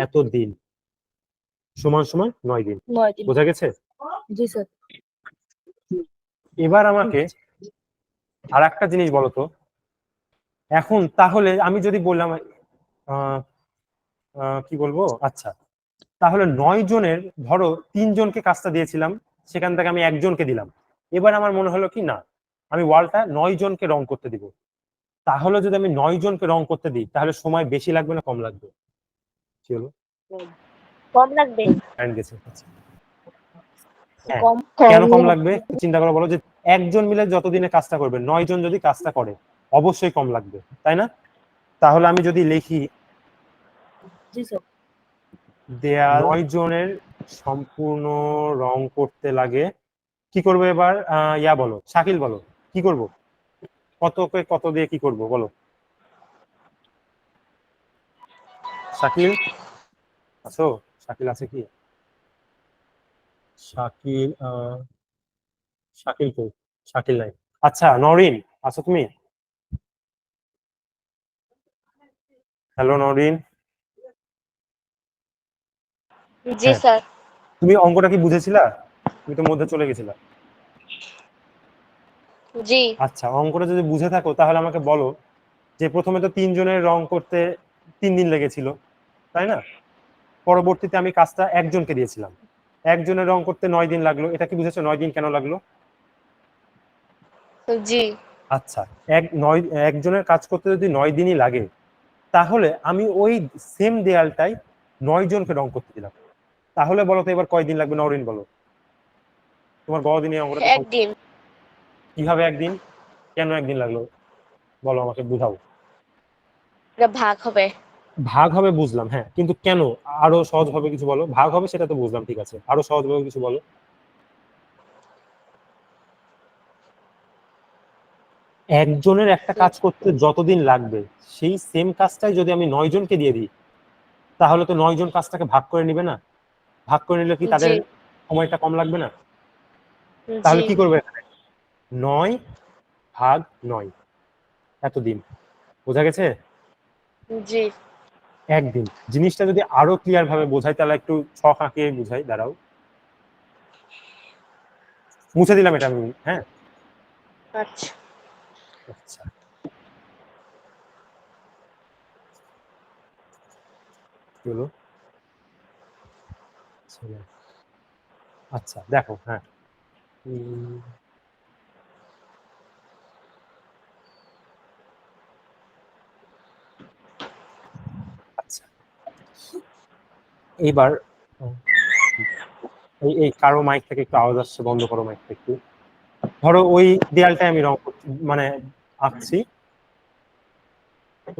Speaker 1: এত দিন সমান সমান 9 দিন।
Speaker 2: 9 দিন।
Speaker 1: বোঝা গেছে?
Speaker 2: জি স্যার।
Speaker 1: এবার আমাকে আর একটা জিনিস বলো তো, এখন তাহলে আমি যদি বললাম কি বলবো, আচ্ছা তাহলে 9জনের, ধরো 3জনকে কাজটা দিয়েছিলাম, সেখান থেকে আমি একজনকে দিলাম। এবার আমার মনে হলো কি না, আমি ওয়ালটা 9জনকে রং করতে দিব। তাহলে যদি আমি 9জনকে রং করতে দিই, তাহলে সময় বেশি লাগবে না কম লাগবে? কি হলো?
Speaker 5: কম লাগবে।
Speaker 1: কারেন্ট গেছে। আচ্ছা। হ্যাঁ
Speaker 2: কম।
Speaker 1: কেন কম লাগবে চিন্তা করে বলো, যে একজন মিলে যতদিনে কাজটা করবে, 9জন যদি কাজটা করে অবশ্যই কম লাগবে, তাই না? তাহলে আমি যদি লিখি
Speaker 2: জি স্যার।
Speaker 1: দেয়াল 9জনের সম্পূর্ণ রং করতে লাগে, কি করবো এবার? ইয়া বলো, শাকিল বলো, কি করব? কতকে কত দিয়ে কি করব বলো? শাকিল আছো? শাকিল আছে কি? শাকিল শাকিল কই? শাকিল নাই। আচ্ছা নরিন, আছো তুমি? হ্যালো নরিন।
Speaker 5: জি
Speaker 1: হ্যাঁ,
Speaker 5: স্যার।
Speaker 1: তুমি অঙ্কটা কি বুঝেছিলা? তুমি তো মধ্যে চলে গেছিলা।
Speaker 5: জি
Speaker 1: আচ্ছা, অঙ্কটা যদি বুঝে থাকো তাহলে আমাকে বলো যে প্রথমে তো 3 জনের রং করতে 3 দিন লেগেছিল, তাই না? পরবর্তীতে আমি কাজটা একজনকে দিয়েছিলাম, একজনের রং করতে 9 দিন লাগলো। এটা কি বুঝেছো 9 দিন কেন লাগলো?
Speaker 5: জি
Speaker 1: আচ্ছা, একজনের কাজ করতে যদি 9 দিনই লাগে, তাহলে আমি ওই সেম দেয়ালটাই 9 জনকে রং করতে দিলাম। তাহলে বলো তো এবার কয়দিন লাগবে? নরিন বলো, তোমার গদিনে অঙ্কটা তো
Speaker 5: একদিন।
Speaker 1: কিভাবে একদিন? কেন একদিন লাগলো বলো, আমাকে বুঝাও।
Speaker 5: এটা ভাগ হবে।
Speaker 1: ভাগ হবে বুঝলাম, হ্যাঁ, কিন্তু কেন? আরো সহজ হবে কিছু বলো। ভাগ হবে সেটা তো বুঝলাম, ঠিক আছে, আরো সহজ ভাবে কিছু বলো। একজনের একটা কাজ করতে যতদিন লাগবে, সেই সেম কাজটাই যদি আমি 9 জনকে দিয়ে দিই, তাহলে তো 9 জন কাজটাকে ভাগ করে নিবে না? ভাগ করে নিলে কি তাদের
Speaker 5: জি
Speaker 1: সময়টা কম লাগবে না?
Speaker 5: জি
Speaker 1: তাহলে কি করবে এখানে? 9 ভাগ 9, এতদিন। বোঝা গেছে?
Speaker 5: জি
Speaker 1: একদিন। জিনিসটা যদি আরো ক্লিয়ার ভাবে বোঝাই তাহলে একটু ছক আঁকিয়ে বুঝাই, দাঁড়াও। মুছে দিলাম এটা আমি, হ্যাঁ।
Speaker 5: আচ্ছা।
Speaker 1: আচ্ছা, কি হলো? আচ্ছা দেখো, হ্যাঁ, আচ্ছা এইবার এই এই কারো মাইক থেকে একটু আওয়াজ আসছে, বন্ধ করো মাইকটা একটু। ধরো ওই দেয়ালটাই আমি রং মানে আঁকছি।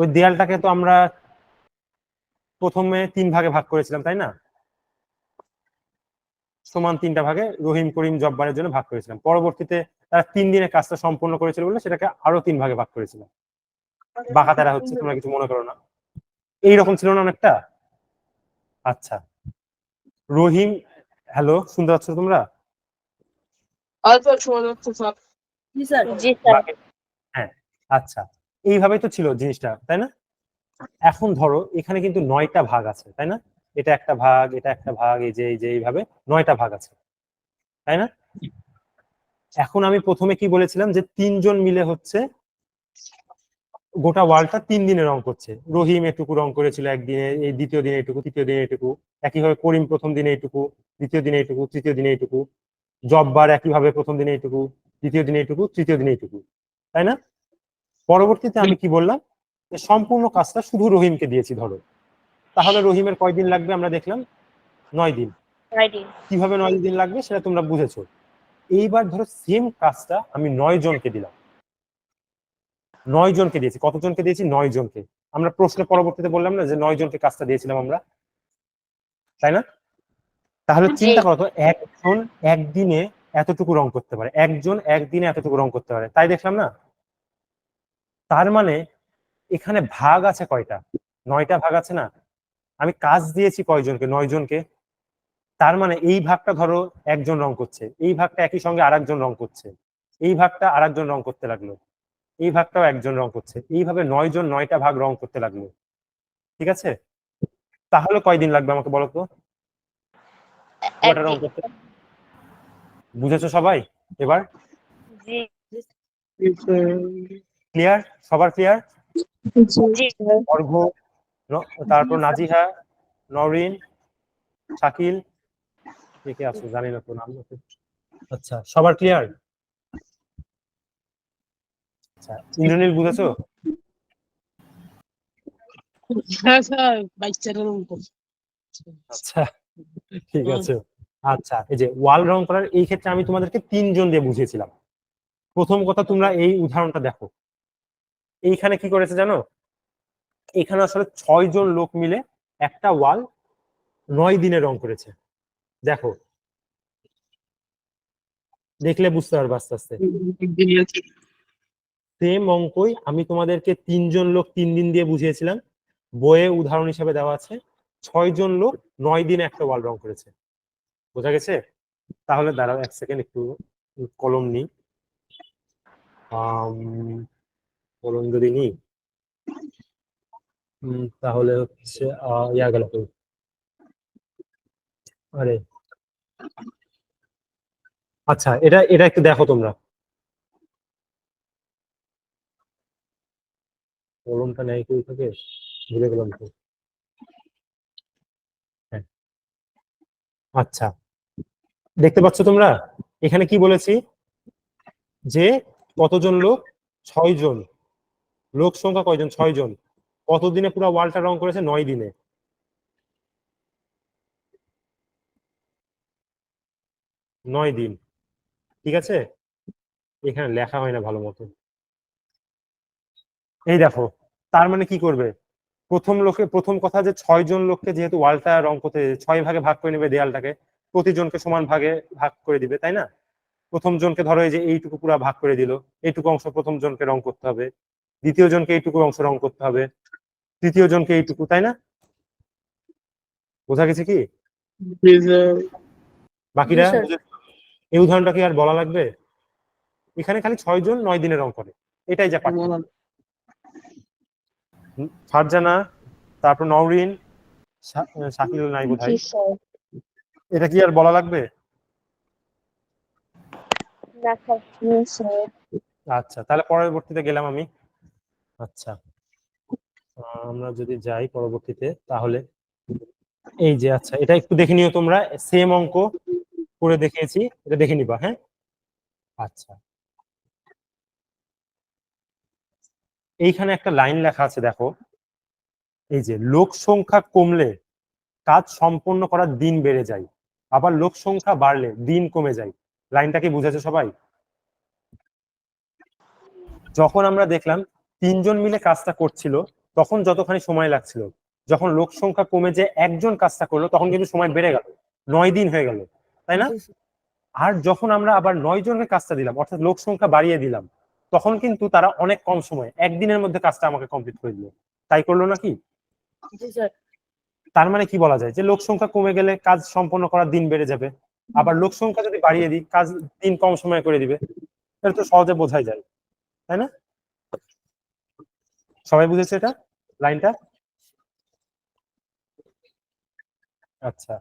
Speaker 1: ওই দেয়ালটাকে তো আমরা প্রথমে 3 ভাগে ভাগ করেছিলাম, তাই না? সমান 3টা ভাগে রহিম করিম জব্বারের জন্য ভাগ করেছিলাম। পরবর্তীতে তারা 3 দিনে কাজটা সম্পূর্ণ করেছিল বলে সেটাকে আরো 3 ভাগে ভাগ করেছিলাম। বাঁকাতেরা হচ্ছে, তোমরা কিছু মনে করো না। এইরকম ছিল না অনেকটা? আচ্ছা, রহিম, হ্যালো, শুনতে পাচ্ছ তোমরা?
Speaker 4: অল্প শোনা যাচ্ছে স্যার।
Speaker 2: জি স্যার।
Speaker 5: জি স্যার।
Speaker 1: হ্যাঁ, আচ্ছা, এইভাবেই তো ছিল জিনিসটা, তাই না? এখন ধরো এখানে কিন্তু 9টা ভাগ আছে, তাই না? এটা একটা ভাগ, এটা একটা ভাগ, এই যে এইভাবে 9টা ভাগ আছে, তাই না? এখন আমি প্রথমে কি বলেছিলাম যে 3 জন মিলে হচ্ছে গোটা ওয়ালটা 3 দিনে রং করছে। রহিম এটুকু রং করেছিল একদিনে, এই দ্বিতীয় দিনে এটুকু, তৃতীয় দিনে এটুকু। একইভাবে করিম প্রথম দিনে এটুকু, দ্বিতীয় দিনে এটুকু, তৃতীয় দিনে এটুকু। জব্বার একইভাবে প্রথম দিনে এটুকু, দ্বিতীয় দিনে এটুকু, তৃতীয় দিনে এটুকু, তাই না? পরবর্তীতে আমি কি বললাম যে সম্পূর্ণ কাজটা শুধু রহিমকে দিয়েছি ধরো। তাহলে রহিমের কয়দিন লাগবে আমরা দেখলাম? 9 দিন।
Speaker 5: রাইডিং।
Speaker 1: কিভাবে 9 দিন লাগবে সেটা তোমরা বুঝেছো। এইবার ধরো সেম কাজটা আমি 9 জনকে দিলাম। 9 জনকে দিয়েছি। কতজনকে দিয়েছি? 9 জনকে। আমরা প্রশ্নের পরবর্তীতে বললাম না যে 9 জনকে কাজটা দিয়েছিলাম আমরা, তাই না? তাহলে
Speaker 5: জি
Speaker 1: চিন্তা করো তো, একজন একদিনে এতটুকু রং করতে পারে, একজন একদিনে এতটুকু রং করতে পারে, তাই দেখলাম না? তার মানে এখানে ভাগ আছে কয়টা? 9টা ভাগ আছে না? আমি কাজ দিয়েছি কয়জনকে? 9 জনকে। তার মানে এই ভাগটা ধরো একজন রং করছে, এই ভাগটা একই সঙ্গে আরেকজন রং করছে, এই ভাগটা আরেকজন রং করতে লাগলো, এই ভাগটাও একজন রং করছে, এইভাবে 9 জন 9টা ভাগ রং করতে লাগলো, ঠিক আছে? তাহলে কয়দিন লাগবে আমাকে বলো তো পুরোটা রং
Speaker 5: একদিন।
Speaker 1: করতে? বুঝেছো সবাই এবার?
Speaker 5: জি
Speaker 1: ক্লিয়ার? সবার ক্লিয়ার?
Speaker 5: জি
Speaker 1: অর্ঘ্য, তারপর নাজিহা, নরিন, শাকিল, কে কে আছে জানি না তো নাম। আচ্ছা, সবার ক্লিয়ার? আচ্ছা, ইন্দ্রনীল বুঝেছো?
Speaker 4: হ্যাঁ স্যার, বাচ্চারা রকম।
Speaker 1: আচ্ছা, ঠিক আছে। আচ্ছা, এই যে ওয়াল রং করার এই ক্ষেত্রে আমি তোমাদেরকে 3 জন দিয়ে বুঝিয়েছিলাম। প্রথম কথা, তোমরা এই উদাহরণটা দেখো। এইখানে কি করেছে জানো? এখানে আসলে 6 জন লোক মিলে একটা ওয়াল 9 দিনে রং করেছে। দেখো, দেখলে বুঝতে পারবে আস্তে আস্তে। সেম অঙ্কই আমি তোমাদেরকে 3 জন লোক 3 দিন দিয়ে বুঝিয়েছিলাম, বইয়ে উদাহরণ হিসেবে দেওয়া আছে। 6 জন লোক 9 দিনে একটা ওয়াল রং করেছে। বোঝা গেছে? তাহলে দাঁড়াও 1 সেকেন্ড, একটু কলম নিই। কলম যদি নিই তাহলে হচ্ছে ইয়া গেল কই? আরে আচ্ছা, এটা এটা একটু দেখো তোমরা, কলমটা নেই কই থেকে, ভুলে গেলাম তো। হ্যাঁ, আচ্ছা, দেখতে পাচ্ছ তোমরা এখানে কি বলেছি যে কতজন লোক? 6 জন। লোক সংখ্যা কয়জন? 6 জন। কতদিনে পুরো ওয়ালটা রং করেছে? 9 দিনে। 9 দিন, ঠিক আছে? এখানে লেখা হয় না ভালো মতো। এই দেখো, তার মানে কি করবে? প্রথম কথা যে 6 জন লোককে যেহেতু ওয়ালটা রং করতে 6 ভাগে ভাগ করে নেবে দেয়ালটাকে, প্রতিজনকে সমান ভাগে ভাগ করে দিবে, তাই না? প্রথম জনকে ধরো এই যে এইটুকু পুরো ভাগ করে দিল, এইটুকু অংশ প্রথম জনকে রং করতে হবে, দ্বিতীয় জনকে এইটুকু অংশ রং করতে হবে, তৃতীয় জনকে এইটুকু, তাই না? বোঝা গেছে কি? বাকিরা
Speaker 2: জি, স্যার।
Speaker 1: এই উদাহরণটা কি আর বলা লাগবে? এখানে খালি 6 জন 9 দিনে রং করে, এটাই যা পার্থক্য। ফারজানা, তারপর নওরিন, শাকিল নাই
Speaker 3: জি
Speaker 1: বোধহয়।
Speaker 3: স্যার।
Speaker 1: এটা কি আর বলা লাগবে?
Speaker 5: না স্যার।
Speaker 3: জি স্যার।
Speaker 1: আচ্ছা, তাহলে পরবর্তীতে গেলাম আমি। আচ্ছা, আমরা যদি যাই পরবর্তীতে, তাহলে এই যে, আচ্ছা, এটা একটু দেখে নিও তোমরা, সেম অঙ্ক করে দেখিয়েছি, এটা দেখে নিবা। হ্যাঁ, আচ্ছা, এইখানে একটা লাইন লেখা আছে, দেখো, এই যে লোক সংখ্যা কমলে কাজ সম্পন্ন করার দিন বেড়ে যায়, আবার লোক সংখ্যা বাড়লে দিন কমে যায়। লাইনটা কি বুঝেছো সবাই? যখন আমরা দেখলাম 3 জন মিলে কাজটা করছিল তখন যতখানি সময় লাগছিল, যখন লোক সংখ্যা কমে যে 1 জন কাজটা করলো তখন কিন্তু সময় বেড়ে গেল, 9 দিন হয়ে গেল, তাই না?
Speaker 2: জি, স্যার।
Speaker 1: আর যখন আমরা আবার 9 জনকে কাজটা দিলাম, অর্থাৎ লোক সংখ্যা বাড়িয়ে দিলাম, তখন কিন্তু তারা অনেক কম সময়, একদিনের মধ্যে কাজটা আমাকে কমপ্লিট করে দিল। তাই করলো নাকি?
Speaker 2: জি, স্যার।
Speaker 1: তার মানে কি বলা যায় যে লোক সংখ্যা কমে গেলে কাজ সম্পন্ন করার দিন বেড়ে যাবে, আবার লোক সংখ্যা যদি বাড়িয়ে দিই কাজ দিন কম সময় করে দিবে। এটা তো সহজে বোঝাই যায়, তাই না? সবাই বুঝেছে এটা, লাইনটা? আচ্ছা,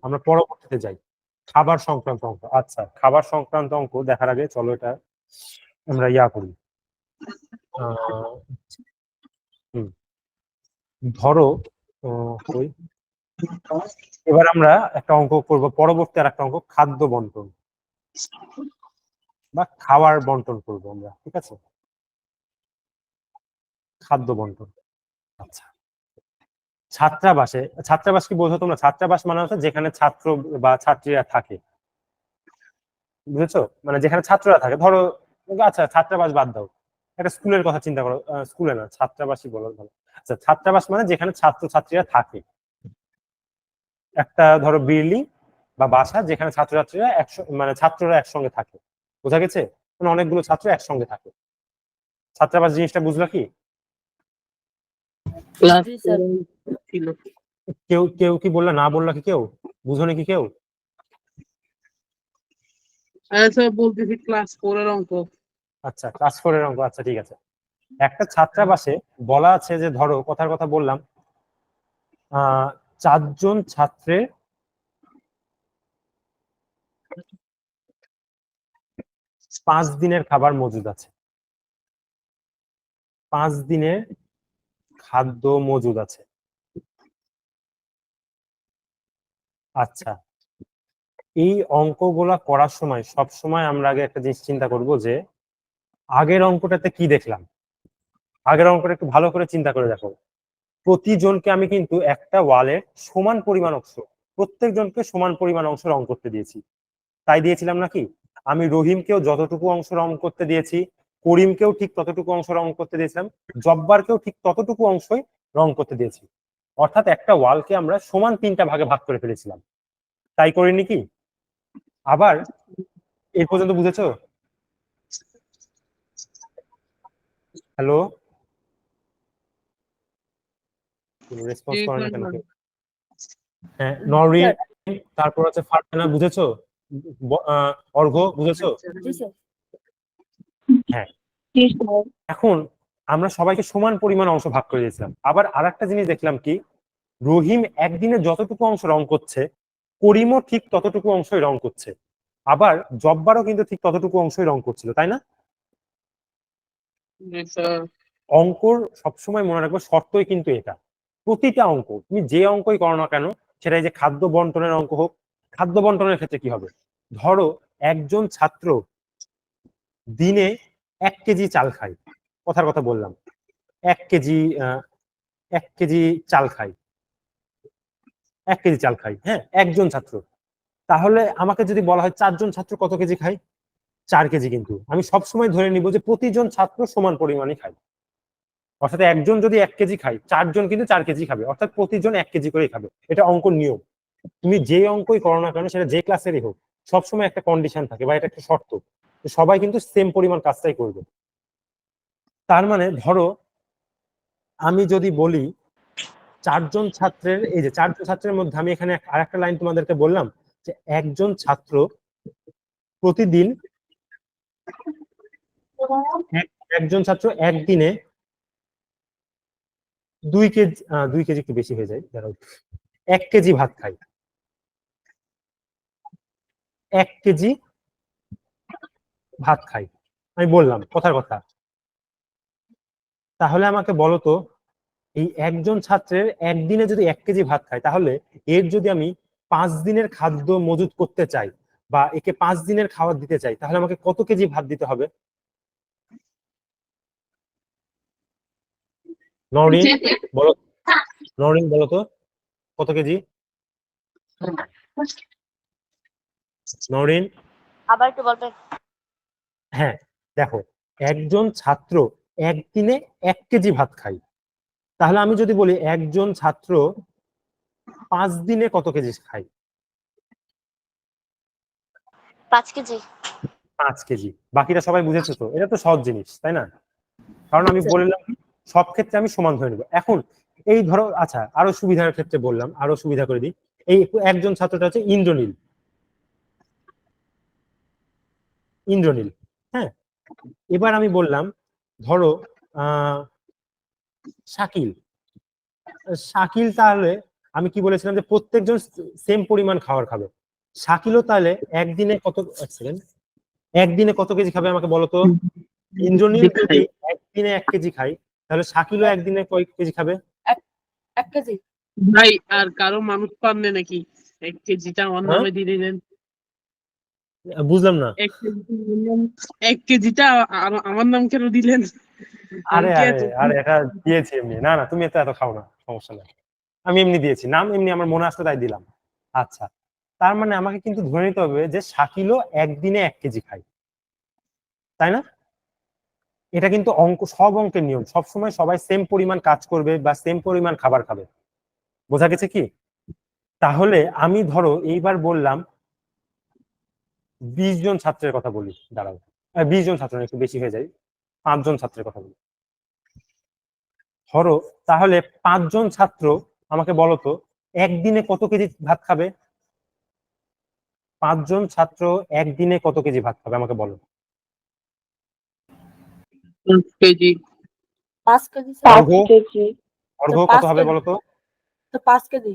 Speaker 1: আমরা পরবর্তীতে যাই, খাবার সংক্রান্ত অঙ্ক। আচ্ছা, খাবার সংক্রান্ত অঙ্ক দেখার আগে চলো এটা আমরা ইয়া করি। হুম, ধরো কই, এবার আমরা একটা অঙ্ক করব, পরবর্তী আর একটা অঙ্ক, খাদ্য বন্টন বা খাওয়ার বন্টন করব আমরা, ঠিক আছে? খাদ্য বন্টন। আচ্ছা, ছাত্রাবাসে, ছাত্রাবাস কি বোঝো তোমরা? ছাত্রাবাস মানে হচ্ছে যেখানে ছাত্র বা ছাত্রীরা থাকে, বুঝেছো? মানে যেখানে ছাত্ররা থাকে, ধরো, আচ্ছা ছাত্রাবাস বাদ দাও, একটা স্কুলের কথা চিন্তা করো, স্কুলে না, ছাত্রাবাসই বলো ভালো। আচ্ছা, ছাত্রাবাস মানে যেখানে ছাত্র ছাত্রীরা থাকে, একটা ধরো বিল্ডিং বা বাসা যেখানে ছাত্রছাত্রীরা মানে ছাত্ররা একসঙ্গে থাকে, বোঝা গেছে? মানে অনেকগুলো ছাত্র একসঙ্গে থাকে। ছাত্রাবাস জিনিসটা বুঝলো কি?
Speaker 2: জি, স্যার।
Speaker 4: ছিল।
Speaker 1: কেউ কেউ কি বললা, না বললা কি কেউ? বুঝো নাকি কেউ?
Speaker 4: আচ্ছা, বলতেছি ক্লাস 4 এর অঙ্ক।
Speaker 1: আচ্ছা, ক্লাস 4-এর অঙ্ক, আচ্ছা ঠিক আছে। একটা ছাত্রাবাসে বলা আছে যে, ধরো কথার কথা বললাম, 4 জন ছাত্রের 5 দিনের খাবার মজুদ আছে, 5 দিনের খাদ্য মজুদ আছে। আচ্ছা, এই অঙ্কগুলা করার সময় সব সময় আমরা আগে একটা জিনিস চিন্তা করব যে আগের অঙ্কটাতে কি দেখলাম। আগের অঙ্কটা একটু ভালো করে চিন্তা করে দেখো, প্রতিজনকে আমি কিন্তু একটা ওয়ালের সমান পরিমাণ অংশ, প্রত্যেক জনকে সমান পরিমাণ অংশ রং করতে দিয়েছি, তাই দিয়েছিলাম নাকি? আমি রহিমকেও যতটুকু অংশ রং করতে দিয়েছি, করিমকেও ঠিক ততটুকু অংশ রং করতে দিয়েছিলাম, জব্বারকেও ঠিক ততটুকু অংশই রং করতে দিয়েছি। অর্থাৎ একটা ওয়ালকে আমরা সমান 3টা ভাগে ভাগ করে ফেলেছিলাম। তাই করিনি কি? আবার এই পর্যন্ত বুঝেছো? হ্যালো, রেসপন্স করে না কেন কেউ? হ্যাঁ, নরিন, তারপর হচ্ছে ফারজানা, বুঝেছো? অর্ঘ্য, বুঝেছো?
Speaker 2: জি স্যার।
Speaker 1: হ্যাঁ, এখন আমরা সবাইকে সমান পরিমাণ অংশ ভাগ করে দিয়েছিলাম। আবার আরেকটা জিনিস দেখলাম কি, রহিম একদিনে যতটুকু অংশ রং করছে, করিমও ঠিক ততটুকু অংশই রং করছে। আবার জব্বারও কিন্তু ঠিক ততটুকু অংশই রং করছিল, তাই না?
Speaker 4: স্যার
Speaker 1: অঙ্কর সবসময় মনে রাখবো শর্তই কিন্তু এটা, প্রতিটা অঙ্ক তুমি যে অঙ্কই করো না কেন, সেটা এই যে খাদ্য বন্টনের অঙ্ক হোক, খাদ্য বন্টনের ক্ষেত্রে কি হবে, ধরো একজন ছাত্র দিনে 1 কেজি চাল খায়, কথার কথা বললাম, 1 কেজি 1 কেজি চাল খায়, 1 কেজি চাল খায়, হ্যাঁ, একজন ছাত্র। তাহলে আমাকে যদি বলা হয় 4 জন ছাত্র কত কেজি খায়, 4 কেজি, কিন্তু আমি সবসময় ধরে নিব যে প্রতিজন ছাত্র সমান পরিমাণে খায়। অর্থাৎ একজন যদি 1 কেজি খায়, 4 জন কিন্তু 4 কেজি খাবে, অর্থাৎ প্রতিজন 1 কেজি করেই খাবে। এটা অঙ্কর নিয়ম। তুমি যে অঙ্কই করো না কেন, সেটা যে ক্লাসেরই হোক, সবসময় একটা কন্ডিশন থাকে বা এটা একটা শর্ত, সবাই কিন্তু সেম পরিমাণ কাজটাই করবে। তার মানে ধরো আমি যদি বলি 4 জন ছাত্রের, এই যে 4 জন ছাত্রের মধ্যে আমি এখানে আরেকটা লাইন তোমাদেরকে বললাম যে একজন ছাত্র প্রতিদিন, একজন ছাত্র একদিনে 2 কেজি, 2 কেজি একটু বেশি হয়ে যায়, দাঁড়াও, 1 কেজি ভাত খায়, 1 কেজি ভাত খাই, আমি বললাম কথার কথা। তাহলে আমাকে বলো তো, এই একজন ছাত্রের একদিনে যদি 1 কেজি ভাত খায়, তাহলে এর যদি আমি 5 দিনের খাদ্য মজুত করতে চাই বা একে 5 দিনের খাবার দিতে চাই, তাহলে আমাকে কত কেজি ভাত দিতে হবে? নরিন বলো, নরিন বলো তো কত কেজি? নরিন,
Speaker 5: আবার একটু বলবেন?
Speaker 1: হ্যাঁ, দেখো, একজন ছাত্র একদিনে 1 কেজি ভাত খায়, তাহলে আমি যদি বলি একজন ছাত্র 5 দিনে কত কেজি খায়?
Speaker 5: 5 কেজি।
Speaker 1: 5 কেজি। বাকিটা সবাই বুঝেছো তো? এটা তো সহজ জিনিস, তাই না? কারণ আমি বললাম সব ক্ষেত্রে আমি সমান ধরে নেব। এখন এই ধরো, আচ্ছা, আরো সুবিধার ক্ষেত্রে বললাম, আরো সুবিধা করে দিই। এই একজন ছাত্রটা হচ্ছে ইন্দ্রনীল, ইন্দ্রনীল, হ্যাঁ। এবার আমি বললাম ধরো শাকিল, শাকিল, তাহলে আমি কি বলেছিলাম যে প্রত্যেকজন সেম পরিমাণ খাবার খাবে। শাকিলও তাহলে একদিনে কত, একদিনে কত কেজি খাবে আমাকে বলো তো? ইন্দ্রনীল যদি একদিনে 1 কেজি খায়, তাহলে শাকিলও একদিনে কয় কেজি খাবে?
Speaker 2: 1 কেজি।
Speaker 4: ভাই আর কারো মানুষ পাননে নাকি 1 কেজিটা আমার
Speaker 1: হ্যাঁ,
Speaker 4: নামে দিয়ে দিলেন।
Speaker 1: বুঝলাম না।
Speaker 4: 1 কেজিটা আমার নাম কেন দিলেন? আমি
Speaker 1: আরে
Speaker 4: কি
Speaker 1: আরে
Speaker 4: এত
Speaker 1: আরে, এটা দিয়েছি এমনি, না না, তুমি এত খাও না, সমস্যা নাই, আমি এমনি দিয়েছি, নাম এমনি আমার মনে আসতো তাই দিলাম। আচ্ছা, তার মানে আমাকে কিন্তু ধরে নিতে হবে যে শাকিলও একদিনে 1 কেজি খায়, তাই না? এটা কিন্তু অঙ্ক, সব অঙ্কের নিয়ম, সবসময় সবাই সেম পরিমাণ কাজ করবে বা সেম পরিমাণ খাবার খাবে। বোঝা গেছে কি? তাহলে আমি ধরো এইবার বললাম 20 জন ছাত্রের কথা বলি, দাঁড়াও, 20 জন ছাত্র না, একটু বেশি হয়ে যায়, 5 জন ছাত্রের কথা বলি। ধরো তাহলে 5 জন ছাত্র আমাকে বলো তো একদিনে কত কেজি ভাত খাবে? 5 জন ছাত্র একদিনে কত কেজি ভাত খাবে আমাকে বলো?
Speaker 4: 5 KG?
Speaker 2: 5 KG sir.
Speaker 1: Arghya, Arghya কত
Speaker 2: 5
Speaker 1: হবে
Speaker 2: কেজি।
Speaker 1: বলো তো?
Speaker 2: তো 5 কেজি।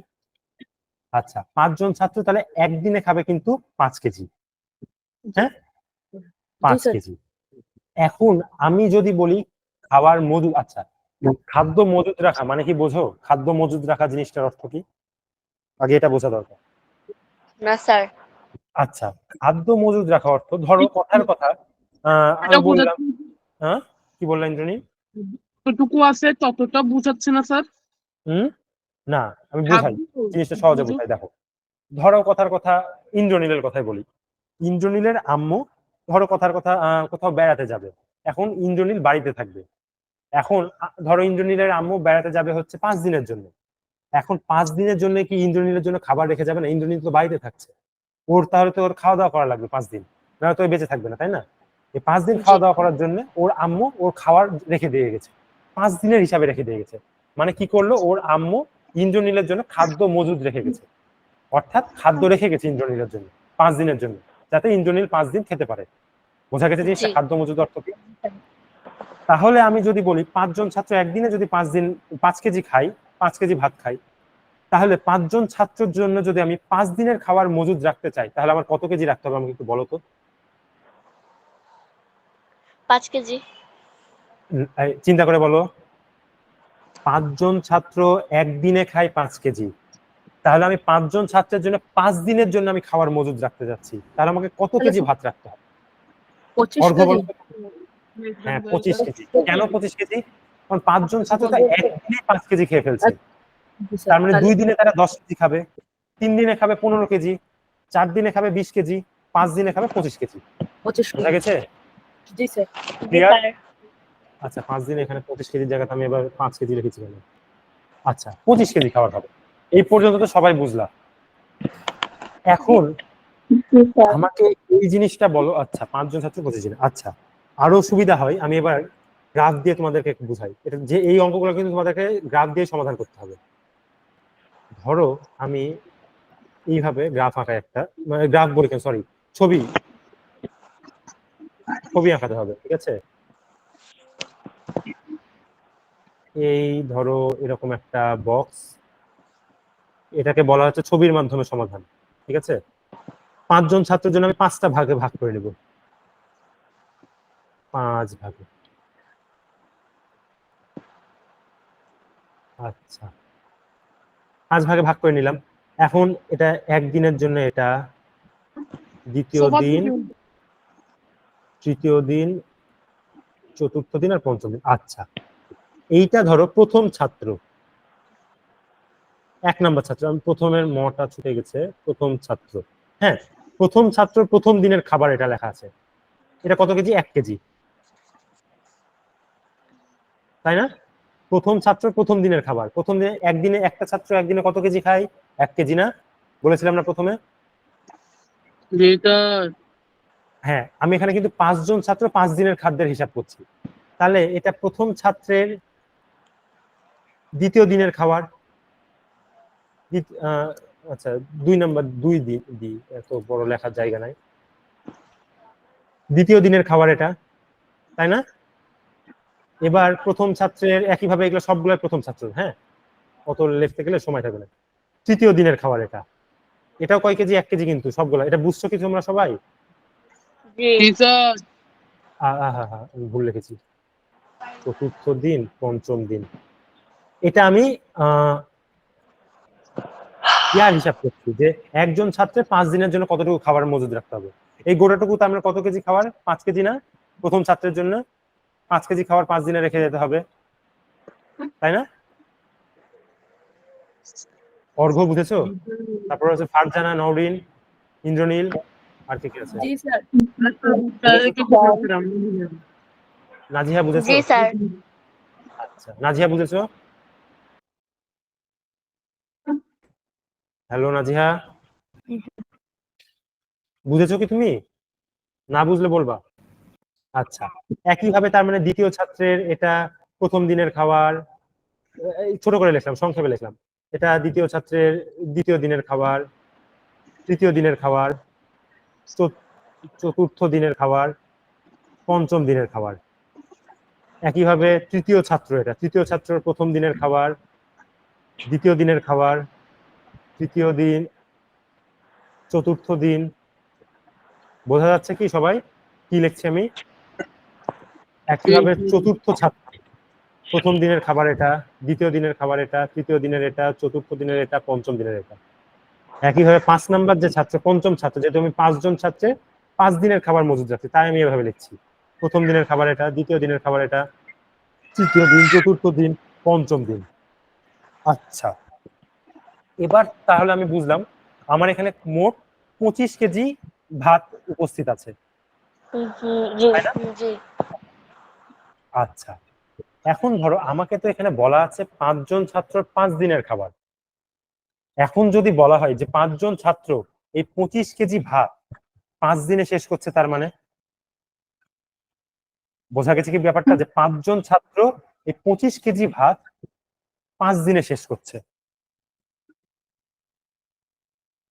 Speaker 1: আচ্ছা, 5 জন ছাত্র তাহলে একদিনে খাবে কিন্তু 5 কেজি, হ্যাঁ,
Speaker 2: জি
Speaker 1: 5
Speaker 2: স্যার।
Speaker 1: কেজি। এখন আমি যদি বলি খাবার মজুদ, আচ্ছা, খাদ্য মজুদ রাখা মানে কি বোঝো? খাদ্য মজুদ রাখা জিনিসটার অর্থ কি, আগে এটা বোঝা দরকার।
Speaker 5: না স্যার।
Speaker 1: আচ্ছা, খাদ্য মজুদ রাখা অর্থ, ধরো কথার কথা, আমি
Speaker 4: এটা
Speaker 1: বললাম,
Speaker 4: বোঝাচ্ছে
Speaker 1: হ্যাঁ, কি বললাম ইন্দ্রনীল?
Speaker 4: যতটুকু আছে ততটা বুঝাচ্ছে না স্যার?
Speaker 1: হুম, না, আমি বোঝাই,
Speaker 4: খাদ্য
Speaker 1: জিনিসটা সহজে
Speaker 4: বুঝুক।
Speaker 1: বোঝাই। দেখো, ধরো কথার কথা ইন্দ্রনীলের কথাই বলি। ইন্দ্রনীলের আম্মু, ধরো কথার কথা কোথাও বেড়াতে যাবে, এখন ইন্দ্রনীল বাড়িতে থাকবে। এখন ধরো ইন্দ্রনীলের আম্মু বেড়াতে যাবে হচ্ছে 5 দিনের জন্য। এখন 5 দিনের জন্য কি ইন্দ্রনীলের জন্য খাবার রেখে যাবে না? ইন্দ্রনীল তো বাড়িতে থাকছে, ওর তাহলে তো ওর খাওয়া দাওয়া করা লাগবে 5 দিন, না তো বেঁচে থাকবে না, তাই না? এই 5 দিন খাওয়া দাওয়া করার জন্য ওর আম্মু ওর খাবার রেখে দিয়ে গেছে, 5 দিনের হিসাবে রেখে দিয়ে গেছে। মানে কি করলো, ওর আম্মু ইন্দ্রনীলের জন্য খাদ্য মজুদ রেখে গেছে, অর্থাৎ খাদ্য রেখে গেছে ইন্দ্রনীলের জন্য 5 দিনের জন্য, যাতে ইন্দ্রনীল 5 দিন খেতে পারে। বোঝা গেছে জিনিসটা, খাদ্য মজুদ অর্থ কি? তাহলে আমি যদি বলি 5 জন ছাত্র একদিনে যদি 5 কেজি খাই, 5 কেজি ভাত খাই, তাহলে 5 জন ছাত্রের জন্য যদি আমি 5 দিনের খাবার মজুদ রাখতে চাই, তাহলে আমার কত কেজি রাখতে হবে আমাকে একটু বলো তো।
Speaker 5: 5 কেজি।
Speaker 1: চিন্তা করে বলো, 5 জন ছাত্র একদিনে খায় 5 কেজি, তাহলে আমি 5 জন ছাত্রের জন্য 5 দিনের জন্য আমি খাবার মজুদ রাখতে যাচ্ছি, তাহলে আমাকে কত কেজি ভাত রাখতে হবে?
Speaker 2: 25
Speaker 1: অর্ঘ্য
Speaker 2: কেজি।
Speaker 1: বলো। হ্যাঁ 25 কেজি। কেন 25 কেজি? কারণ 5 জন ছাত্র তো একদিনে 5 কেজি খেয়ে ফেলছে,
Speaker 2: জি স্যার,
Speaker 1: তার মানে
Speaker 2: তাহলে
Speaker 1: 2 দিনে তারা 10 কেজি খাবে, 3 দিনে খাবে 15 কেজি, 4 দিনে খাবে 20 কেজি, 5 দিনে খাবে 25 কেজি।
Speaker 2: 25
Speaker 1: বোঝা গেছে?
Speaker 2: জি স্যার।
Speaker 1: ক্লিয়ার? আচ্ছা 5 দিনে এখানে 25 কেজির জায়গাতে আমি এবার 5 কেজি লিখেছি কেন? আচ্ছা 25 কেজি খাবার হবে। এই পর্যন্ত তো সবাই বুঝলাম। এখন আমাকে এই জিনিসটা বলো, আচ্ছা 5 জন ছাত্র 25 জন, আচ্ছা আরো সুবিধা হয় আমি এবার গ্রাফ দিয়ে তোমাদেরকে একটু বুঝাই, এটা যে এই অঙ্কগুলো কিন্তু তোমাদেরকে গ্রাফ দিয়ে সমাধান করতে হবে। ধরো আমি এইভাবে গ্রাফ আঁকাই, একটা মানে গ্রাফ বলি কেন, সরি, ছবি ছবি আঁকাতে হবে, ঠিক আছে? এই ধরো এরকম একটা বক্স, এটাকে বলা হচ্ছে ছবির মাধ্যমে সমাধান, ঠিক আছে? 5 জন ছাত্রের জন্য আমি 5টা ভাগে ভাগ করে নেব, 5 ভাগে। আচ্ছা 5 ভাগে ভাগ করে নিলাম। এখন এটা একদিনের জন্য, এটা দ্বিতীয় দিন, তৃতীয় দিন, চতুর্থ দিন আর পঞ্চম দিন। আচ্ছা এইটা ধরো প্রথম ছাত্র, 1 নম্বর ছাত্র, আমি প্রথমের মটা ছুটে গেছে, প্রথম ছাত্র। হ্যাঁ প্রথম ছাত্র প্রথম দিনের খাবার এটা লেখা আছে, এটা কত কেজি? 1 কেজি, তাই না? প্রথম ছাত্র প্রথম দিনের খাবার, প্রথম দিনে একদিনে একটা ছাত্র একদিনে কত কেজি খায়? 1 কেজি না, বলেছিলাম না প্রথমে?
Speaker 4: যেটা
Speaker 1: হ্যাঁ আমি এখানে কিন্তু 5 জন ছাত্র 5 দিনের খাদ্যের হিসাব করছি, তাহলে এটা প্রথম ছাত্রের দ্বিতীয় দিনের খাবার, আচ্ছা 2 নম্বর, 2 দিন দি, এত বড় লেখার জায়গা নাই, দ্বিতীয় দিনের খাবার এটা, তাই না? এবার প্রথম ছাত্রের একইভাবে, এগুলো সবগুলো প্রথম ছাত্র, হ্যাঁ অত লিখতে গেলে সময় থাকবে না। তৃতীয় দিনের খাবার এটা, এটাও কয় কেজি? 1 কেজি, কিন্তু সবগুলো। এটা বুঝছো কি তোমরা সবাই?
Speaker 4: টিচার
Speaker 1: আমি ভুল লিখেছি, চতুর্থ দিন, পঞ্চম দিন, এটা আমি ইয়ার হিসাব করছি যে একজন ছাত্রের 5 দিনের জন্য কতটুকু খাবার মজুদ রাখতে হবে। এই গোটাটুকু তো আমরা কত কেজি খাবার? 5 কেজি না? প্রথম ছাত্রের জন্য 5 কেজি খাবার 5 দিনে রেখে যেতে হবে, তাই না? অর্ঘ্য বুঝেছো? তারপর হচ্ছে ফারজানা, নওরিন, ইন্দ্রনীল, আর কি কি আছে?
Speaker 2: জি স্যার।
Speaker 1: নাজিহা বুঝেছো?
Speaker 5: জি স্যার।
Speaker 1: আচ্ছা নাজিহা বুঝেছো? হ্যালো নাজিহা, বুঝেছো কি তুমি? না বুঝলে বলবা। আচ্ছা একইভাবে তার মানে দ্বিতীয় ছাত্রের এটা প্রথম দিনের খাবার, ছোট করে লিখলাম, সংক্ষেপে লিখলাম, এটা দ্বিতীয় ছাত্রের দ্বিতীয় দিনের খাবার, তৃতীয় দিনের খাবার, চতুর্থ দিনের খাবার, পঞ্চম দিনের খাবার। একইভাবে তৃতীয় ছাত্র, এটা তৃতীয় ছাত্রের প্রথম দিনের খাবার, দ্বিতীয় দিনের খাবার, তৃতীয় দিন, চতুর্থ দিন। বোঝা যাচ্ছে কি সবাই কি লিখছি আমি? একইভাবে চতুর্থ ছাত্র, প্রথম দিনের খাবার এটা, দ্বিতীয় দিনের খাবার এটা, তৃতীয় দিনের এটা, চতুর্থ দিনের এটা, পঞ্চম দিনের এটা। একইভাবে 5 নাম্বার যে ছাত্র, পঞ্চম ছাত্র, যেহেতু আমি 5 জন ছাত্রের 5 দিনের খাবার মজুদ রাখছি, তাই আমি এভাবে লিখছি, প্রথম দিনের খাবার এটা, দ্বিতীয় দিনের খাবার এটা, তৃতীয় দিন, চতুর্থ দিন, পঞ্চম দিন। আচ্ছা এবার তাহলে আমি বুঝলাম আমার এখানে মোট 25 কেজি ভাত উপস্থিত আছে,
Speaker 5: জি
Speaker 1: তাই না?
Speaker 5: জি।
Speaker 1: আচ্ছা এখন ধরো আমাকে তো এখানে বলা আছে 5 জন ছাত্র 5 দিনের খাবার, এখন যদি বলা হয় যে 5 জন ছাত্র এই 25 কেজি ভাত 5 দিনে শেষ করছে, তার মানে বোঝা গেছে কি ব্যাপারটা, যে 5 জন ছাত্র এই 25 কেজি ভাত 5 দিনে শেষ করছে,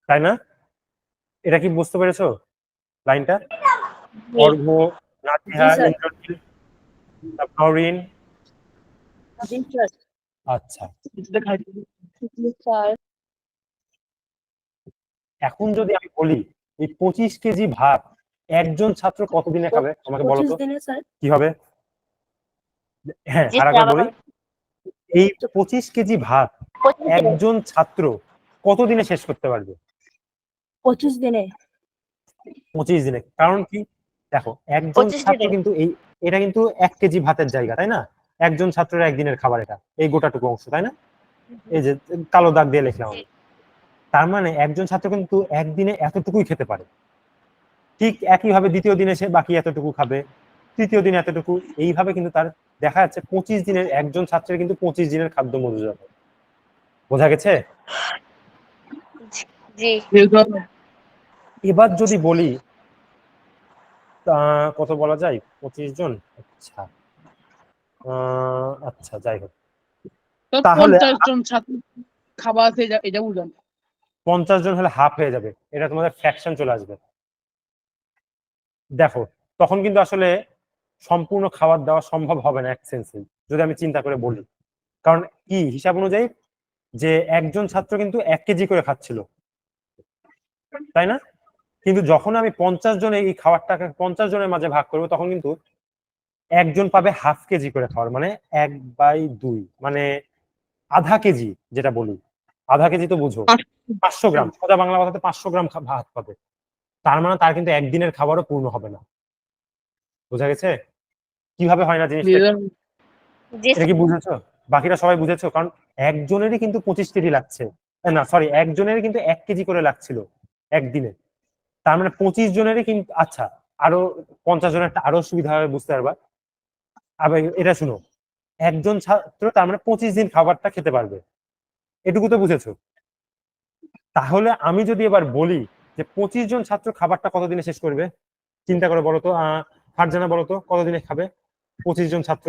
Speaker 1: তাই না? এটা কি বুঝতে পেরেছো লাইনটা? অর্ঘ্য, নাজিহা,
Speaker 2: জি স্যার।
Speaker 1: ইন্দ্রনীল, নওরিন।
Speaker 2: জি স্যার।
Speaker 1: আচ্ছা,
Speaker 2: জি স্যার।
Speaker 1: এখন যদি আমি বলি এই 25 কেজি ভাত একজন ছাত্র কতদিনে খাবে আমাকে বলো
Speaker 2: 25
Speaker 1: তো,
Speaker 2: দিনে স্যার।
Speaker 1: কি হবে? হ্যাঁ,
Speaker 5: জি
Speaker 1: আর
Speaker 5: স্যার
Speaker 1: একবার
Speaker 5: আবার
Speaker 1: বলি, এই 25 কেজি ভাত
Speaker 5: 25 দিনে।
Speaker 1: একজন ছাত্র কতদিনে শেষ করতে পারবে?
Speaker 2: 25 দিনে।
Speaker 1: 25 দিনে। কারণ কি, দেখো একজন
Speaker 5: 25
Speaker 1: ছাত্র
Speaker 5: দিনে।
Speaker 1: কিন্তু এটা কিন্তু 1 কেজি ভাতের জায়গা, তাই না? একজন ছাত্রের একদিনের খাবার, এটা এই গোটাটুকু অংশ, তাই না? এই যে কালো দাগ দিয়ে লিখলাম আমি। তার মানে একজন ছাত্র কিন্তু একদিনে এতটুকুই খেতে পারে। ঠিক একইভাবে দ্বিতীয় দিনে সে বাকি এতটুকু খাবে, তৃতীয় দিনে এতটুকু, এইভাবে কিন্তু তার দেখা যাচ্ছে 25 দিনের একজন ছাত্রের কিন্তু 25 দিনের খাদ্য মজুদ হবে। বোঝা গেছে?
Speaker 5: জি।
Speaker 1: এবার যদি বলি কত বলা যায়, 25 জন, আচ্ছা আচ্ছা যাই হোক,
Speaker 4: তো
Speaker 1: তাহলে
Speaker 4: 50 জন ছাত্র খাবার আছে, এটা বুঝান।
Speaker 1: 50 জন হলে হাফ হয়ে যাবে, এটা তোমাদের ফ্র্যাকশন চলে আসবে। দেখো তখন কিন্তু আসলে সম্পূর্ণ খাবার দেওয়া সম্ভব হবে না এক সেন্সে, যদি আমি চিন্তা করে বলি। কারণ কি হিসাব অনুযায়ী যে একজন ছাত্র কিন্তু 1 কেজি করে খাচ্ছিল, তাই না? কিন্তু যখন আমি 50 জনে এই খাবারটাকে 50 জনের মাঝে ভাগ করবো, তখন কিন্তু একজন পাবে হাফ কেজি করে খাবার, মানে 1/2, মানে আধা কেজি, যেটা বলি আধা কেজি তো বুঝো, 500 গ্রাম, সোজা বাংলা কথাতে 500 গ্রাম ভাত পাবে। তার মানে তার কিন্তু একদিনের খাবারও পূর্ণ হবে না। বোঝা গেছে কিভাবে হয় না জিনিসটা?
Speaker 5: জি
Speaker 1: এটা কি বুঝেছো? বাকিরা সবাই বুঝেছো? কারণ একজনেরই কিন্তু 25 কেজি লাগছে, না সরি, একজনেরই কিন্তু 1 কেজি করে লাগছিল একদিনে। তার মানে 25 জনেরই কিন্তু, আচ্ছা আরো 50 জনের আরো সুবিধা হবে বুঝতে পারবা। আবার এটা শুনো, একজন ছাত্র তার মানে 25 দিন খাবারটা খেতে পারবে, এটুকু তো বুঝেছো? তাহলে আমি যদি এবার বলি যে 25 জন ছাত্র খাবারটা কতদিনে শেষ করবে, চিন্তা করে বলো তো, ফারজানা বলো তো কতদিনে খাবে 25 জন ছাত্র?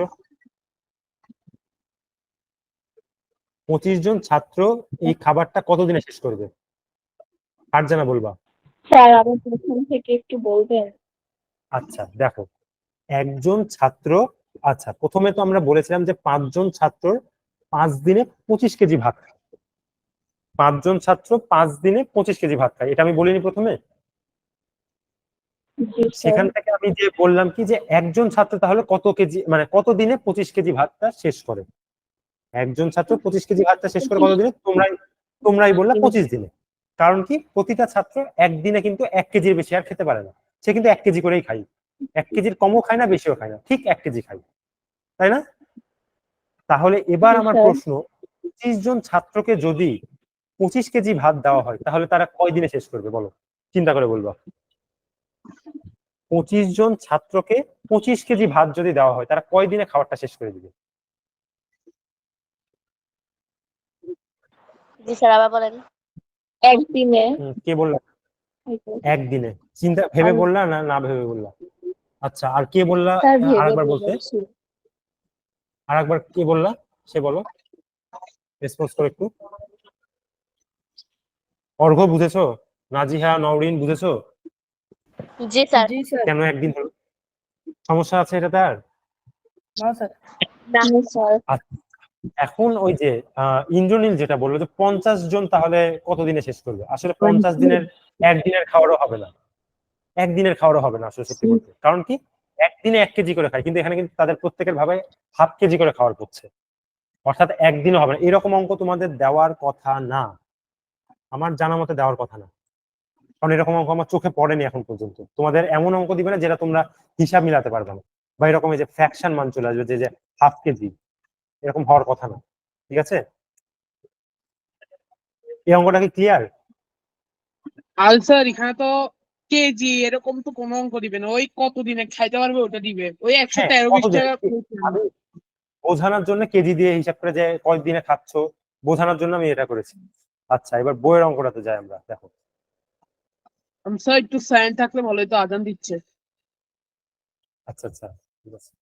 Speaker 1: 25 জন ছাত্র এই খাবারটা কতদিনে শেষ করবে, ফারজানা বলবা।
Speaker 2: স্যার আবার প্রথম থেকে একটু বলবেন?
Speaker 1: আচ্ছা দেখো, একজন ছাত্র, আচ্ছা প্রথমে তো আমরা বলেছিলাম যে 5 জন ছাত্র 5 দিনে 25 কেজি ভাত খায়। 5 জন ছাত্র 5 দিনে 25 কেজি ভাত খায়, এটা আমি বলিনি প্রথমে?
Speaker 2: জি স্যার।
Speaker 1: সেখান থেকে আমি যে বললাম কি, যে একজন ছাত্র তাহলে কত কেজি, মানে কত দিনে 25 কেজি ভাতটা শেষ করে। একজন ছাত্র 25 কেজি ভাতটা শেষ করে কতদিনে, তোমরাই বললা 25 দিনে। কারণ কি, প্রতিটা ছাত্র একদিনে কিন্তু 1 কেজির বেশি আর খেতে পারে না, সে কিন্তু 1 কেজি করেই খায়, 1 কেজির কমও খায় না বেশিও খায় না, ঠিক 1 কেজি খায়, তাই না? তাহলে এবার
Speaker 2: জি
Speaker 1: আমার
Speaker 2: স্যার।
Speaker 1: প্রশ্ন, 25 জন ছাত্রকে যদি 25 কেজি ভাত দেওয়া হয়, তাহলে তারা কয় দিনে শেষ করবে বলো, চিন্তা করে বলবা। 25 জন ছাত্রকে 25 কেজি ভাত যদি দেওয়া হয়, তারা কয় দিনে খাবারটা শেষ করে দিবে?
Speaker 5: জি স্যার আবার বলেন।
Speaker 2: একদিনে।
Speaker 1: কে বললা? একদিনে? চিন্তা ভেবে বললা না না ভেবে বললা? আচ্ছা, আর কে বললা
Speaker 2: স্যার ভেবে
Speaker 1: আরেকবার বলতে?
Speaker 2: বলছি।
Speaker 1: আরেকবার কে বললা, সে বলো, রেসপন্স করে একটু। অর্ঘ্য বুঝেছো? নাজিহা, নওরিন বুঝেছো?
Speaker 5: জি স্যার।
Speaker 2: জি স্যার।
Speaker 1: কেন একদিন হলো? সমস্যা আছে এটা তার?
Speaker 2: না স্যার।
Speaker 5: না
Speaker 2: না স্যার।
Speaker 1: আচ্ছা, এখন ওই যে ইন্দ্রনীল যেটা বললো যে 50 জন তাহলে কতদিনে শেষ করবে, আসলে 50 দিনের একদিনের খাওয়ারও হবে না, একদিনের খাওয়ারও হবে না আসলে সত্যি বলতে। কারণ কি, একদিনে 1 কেজি করে খায়, কিন্তু এখানে কিন্তু তাদের প্রত্যেকের ভাবে হাফ কেজি করে খাওয়ার করছে, অর্থাৎ একদিনও হবে না। এরকম অঙ্ক তোমাদের দেওয়ার কথা না, আমার জানা মতে দেওয়ার কথা না। কারণ এরকম অঙ্ক আমার চোখে পড়েনি এখন পর্যন্ত। তোমাদের এমন অঙ্ক দিবে না যেটা তোমরা হিসাব মিলাতে পারবে না, বা এরকম এই যে ফ্র্যাকশন মান চলে আসবে যে হাফ কেজি, এরকম হওয়ার কথা না। ঠিক আছে, এই অঙ্কটা কি ক্লিয়ার?
Speaker 4: আর স্যার এখানে তো কেজি এরকম তো কোনো অঙ্ক দিবে না, ওই কতদিনে খাইতে পারবে ওটা দিবে, ওই
Speaker 1: হ্যাঁ
Speaker 4: 113-20
Speaker 1: কতদিন,
Speaker 4: টাকা।
Speaker 1: আমি বোঝানোর জন্য কেজি দিয়ে হিসাব করে যে কয়েকদিনে খাচ্ছ বোঝানোর জন্য আমি এটা করেছি। আচ্ছা, এবার বইয়ের অঙ্কটাতে যাই আমরা, দেখো।
Speaker 4: স্যার একটু সাইন থাকলে ভালো হতো, আজান দিচ্ছে।
Speaker 1: আচ্ছা আচ্ছা, ঠিক আছে।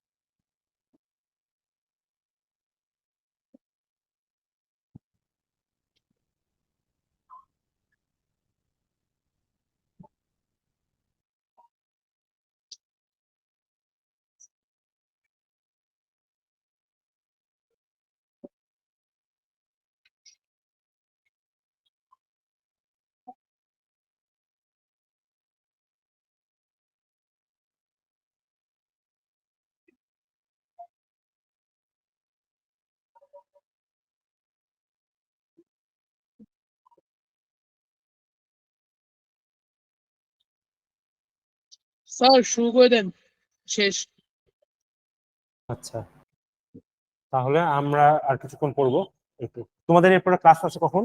Speaker 4: স্যার শুরু করে দেন, শেষ।
Speaker 1: আচ্ছা, তাহলে আমরা আর কিছুক্ষণ পড়বো একটু। তোমাদের এরপরে ক্লাস আছে কখন?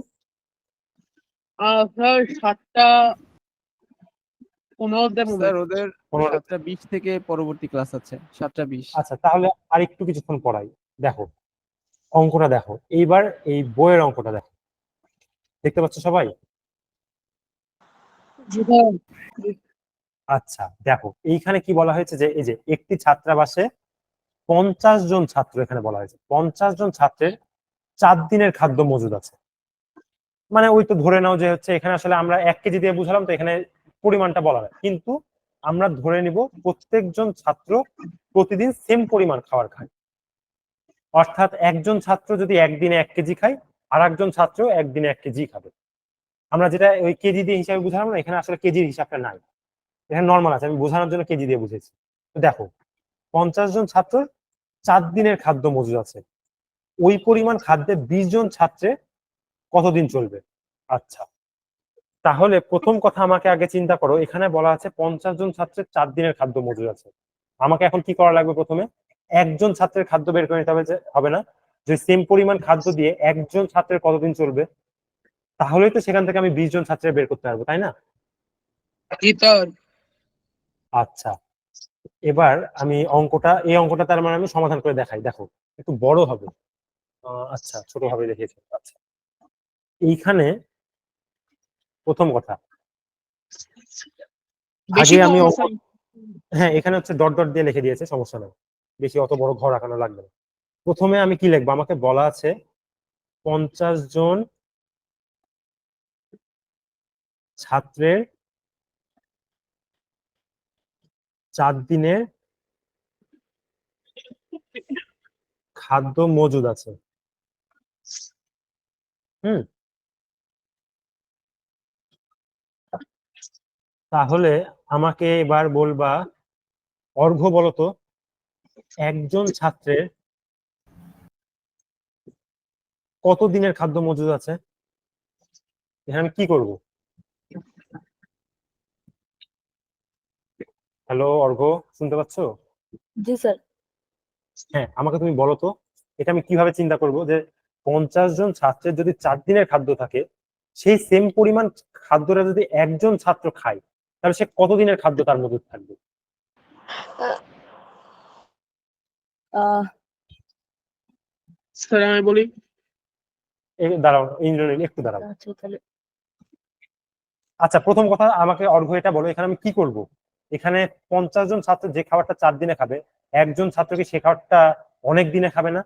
Speaker 4: স্যার 7:15 মনে
Speaker 6: স্যার
Speaker 4: হয়।
Speaker 6: ওদের
Speaker 1: 15
Speaker 6: 7:20 থেকে পরবর্তী ক্লাস আছে 7:20।
Speaker 1: আচ্ছা, তাহলে আর একটু কিছুক্ষণ পড়াই। দেখো অঙ্কটা দেখো, এইবার এই বইয়ের অঙ্কটা দেখো, দেখতে পাচ্ছ সবাই?
Speaker 4: জি স্যার।
Speaker 1: আচ্ছা দেখো, এইখানে কি বলা হয়েছে যে এই যে একটি ছাত্রাবাসে 50 জন ছাত্র, এখানে বলা হয়েছে 50 জন ছাত্রের 4 দিনের খাদ্য মজুদ আছে। মানে ওই তো ধরে নাও যে হচ্ছে এখানে আসলে আমরা 1 কেজি দিয়ে বুঝালাম, তো এখানে পরিমাণটা বলা হয়, কিন্তু আমরা ধরে নিব প্রত্যেকজন ছাত্র প্রতিদিন সেম পরিমাণ খাবার খায়। অর্থাৎ একজন ছাত্র যদি একদিনে 1 কেজি খায়, আর একজন ছাত্র একদিনে 1 কেজি খাবে। আমরা যেটা ওই কেজি দিয়ে হিসাবে বুঝালাম না, এখানে আসলে কেজির হিসাবটা নাই, এখানে নর্মাল আছে, আমি বোঝানোর জন্য কেজি দিয়ে বুঝেছি। তো দেখো 50 জন ছাত্রের 4 দিনের খাদ্য মজুদ আছে, ওই পরিমাণ খাদ্যে 20 জন ছাত্রে কতদিন চলবে? আচ্ছা, তাহলে প্রথম কথা আমাকে আগে চিন্তা করো, এখানে বলা আছে 50 জন ছাত্রের 4 দিনের খাদ্য মজুদ আছে। আমাকে এখন কি করা লাগবে? প্রথমে একজন ছাত্রের খাদ্য বের করে নিতে হবে, যে হবে না যে সেম পরিমাণ খাদ্য দিয়ে একজন ছাত্রের কতদিন চলবে, তাহলেই তো সেখান থেকে আমি 20 জন ছাত্রের বের করতে পারবো, তাই না?
Speaker 4: জি স্যার।
Speaker 1: আচ্ছা, এবার আমি এই অঙ্কটা তার মানে আমি সমাধান করে দেখাই। দেখো একটু বড় হবে, আচ্ছা ছোট ভাবে দেখিয়েছি। আচ্ছা, এইখানে প্রথম কথা,
Speaker 4: বেশি
Speaker 1: আগে আমি
Speaker 4: কম স্যার।
Speaker 1: হ্যাঁ এখানে হচ্ছে ডট ডট দিয়ে লিখে দিয়েছে, সমস্যা নেই, বেশি অত বড় ঘর আঁকানো লাগবে না। প্রথমে আমি কি লিখবো? আমাকে বলা আছে 50 জন ছাত্রের 4 দিনের খাদ্য মজুদ আছে। হুম, তাহলে আমাকে এবার বলবা, অর্ঘ্য বলতো একজন ছাত্রের কত দিনের খাদ্য মজুদ আছে? এখানে আমি কি করব? হ্যালো অর্ঘ্য, শুনতে পাচ্ছো?
Speaker 2: জি স্যার।
Speaker 1: হ্যাঁ, আমাকে তুমি বলো তো, এটা আমি কিভাবে চিন্তা করব যে 50 জন ছাত্রের যদি 4 দিনের খাদ্য থাকে, সেই সেম পরিমাণ খাদ্যটা যদি একজন ছাত্র খায়, তাহলে সে কত দিনের খাদ্য তার মজুদ থাকবে?
Speaker 2: আহ
Speaker 4: স্যার আমি বলি।
Speaker 1: দাঁড়াও ইন্দ্রনীল, একটু দাঁড়াও।
Speaker 2: আচ্ছা তাহলে
Speaker 1: আচ্ছা, প্রথম কথা আমাকে অর্ঘ্য এটা বলো, এখানে আমি কি করব? এখানে 50 জন ছাত্র যে খাবারটা 4 দিনে খাবে, একজন ছাত্র কি সে খাবারটা অনেক দিনে খাবে না?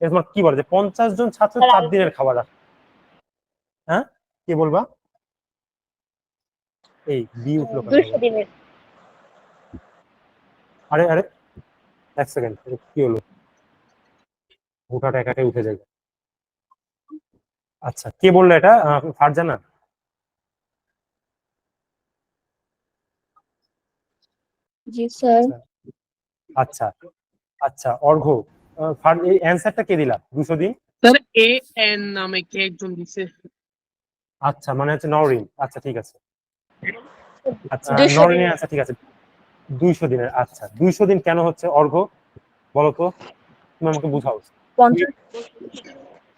Speaker 1: এরকম কি বলে যে 50 জন ছাত্র 4 দিনের খাবার আছে? হ্যাঁ, কি বলবা? এই বি উঠলো কেন?
Speaker 5: 200 দিনের।
Speaker 1: আরে আরে, এক সেকেন্ড, কি হলো? হুটাটা একাকে উঠে যাবে। আচ্ছা, কে বললো এটা? ফারজানা?
Speaker 2: জি স্যার।
Speaker 1: আচ্ছা আচ্ছা আচ্ছা, অর্ঘ্য, এই অ্যান্সারটা কে দিলা? 200 দিন।
Speaker 4: স্যার এন নামে কে একজন দিছে।
Speaker 1: আচ্ছা, মানে হচ্ছে নওরিন। আচ্ছা ঠিক আছে, আচ্ছা
Speaker 5: 200
Speaker 1: নওরিনের
Speaker 5: দিনের।
Speaker 1: আচ্ছা ঠিক আছে, 200 দিনের। আচ্ছা 200 দিন কেন হচ্ছে অর্ঘ্য, বলো তো, তুমি আমাকে বুঝাও।
Speaker 2: 50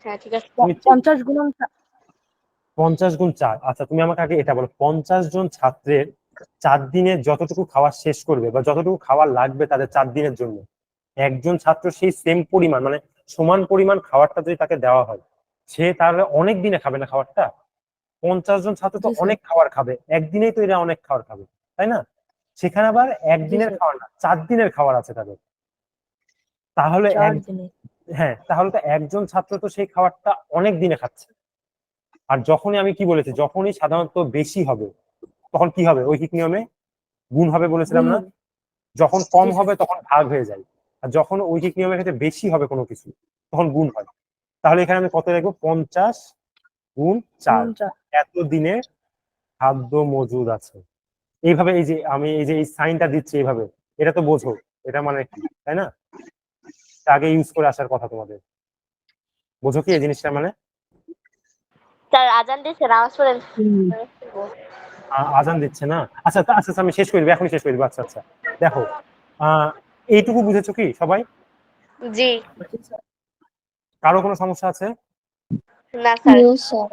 Speaker 5: হ্যাঁ ঠিক আছে।
Speaker 1: তুমি
Speaker 2: 50 গুণন
Speaker 1: 50 গুণ 4। আচ্ছা তুমি আমাকে আগে এটা বলো, 50 জন ছাত্রের 4 দিনে যতটুকু খাওয়া শেষ করবে বা যতটুকু খাবার লাগবে তাদের 4 দিনের জন্য, একজন ছাত্র সেই সেম পরিমাণ মানে সমান পরিমাণ খাবারটা যদি তাকে দেওয়া হয়, সে তাহলে অনেক দিনে খাবে না খাবারটা। 50 জন ছাত্র তো
Speaker 2: জি, স্যার।
Speaker 1: অনেক খাবার খাবে, একদিনেই তো এরা অনেক খাবার খাবে, তাই না? সেখানে আবার একদিনের
Speaker 2: স্যার।
Speaker 1: খাবার না, 4 দিনের খাবার আছে তাদের। তাহলে
Speaker 2: 4 দিনে।
Speaker 1: হ্যাঁ, তাহলে তো একজন ছাত্র তো সেই খাবারটা অনেক দিনে খাচ্ছে। আর যখনই আমি কি বলেছি, যখনই সাধারণত বেশি হবে তখন কি হবে? ঐকিক নিয়মে গুণ হবে বলেছিলাম
Speaker 2: গুণ
Speaker 1: না?
Speaker 2: হবে।
Speaker 1: যখন কম
Speaker 2: জি, স্যার।
Speaker 1: হবে তখন ভাগ হয়ে যায়, আর যখন ঐকিক নিয়মের ক্ষেত্রে বেশি হবে কোনো কিছু তখন গুণ হয়। তাহলে এখানে আমি কত লিখবো? 50 গুণ 4,
Speaker 2: গুণ 4।
Speaker 1: এত দিনের খাদ্য মজুদ আছে। এইভাবে এই যে আমি এই যে এই সাইনটা দিচ্ছি এইভাবে, এটা তো বোঝো এটা মানে কি, তাই না? এটা আগে ইউজ করে আসার কথা তোমাদের, বোঝো কি এই জিনিসটা মানে?
Speaker 5: স্যার আজান দিচ্ছে, নামাজ পড়েন।
Speaker 1: আজান দিচ্ছে না? আচ্ছা আচ্ছা আচ্ছা, আমি শেষ করে দিবো, এখনই শেষ করে দিবো। আচ্ছা আচ্ছা, দেখো এইটুকু বুঝেছো কি সবাই?
Speaker 5: জি।
Speaker 1: কারো কোনো সমস্যা আছে?
Speaker 5: না স্যার।
Speaker 3: স্যার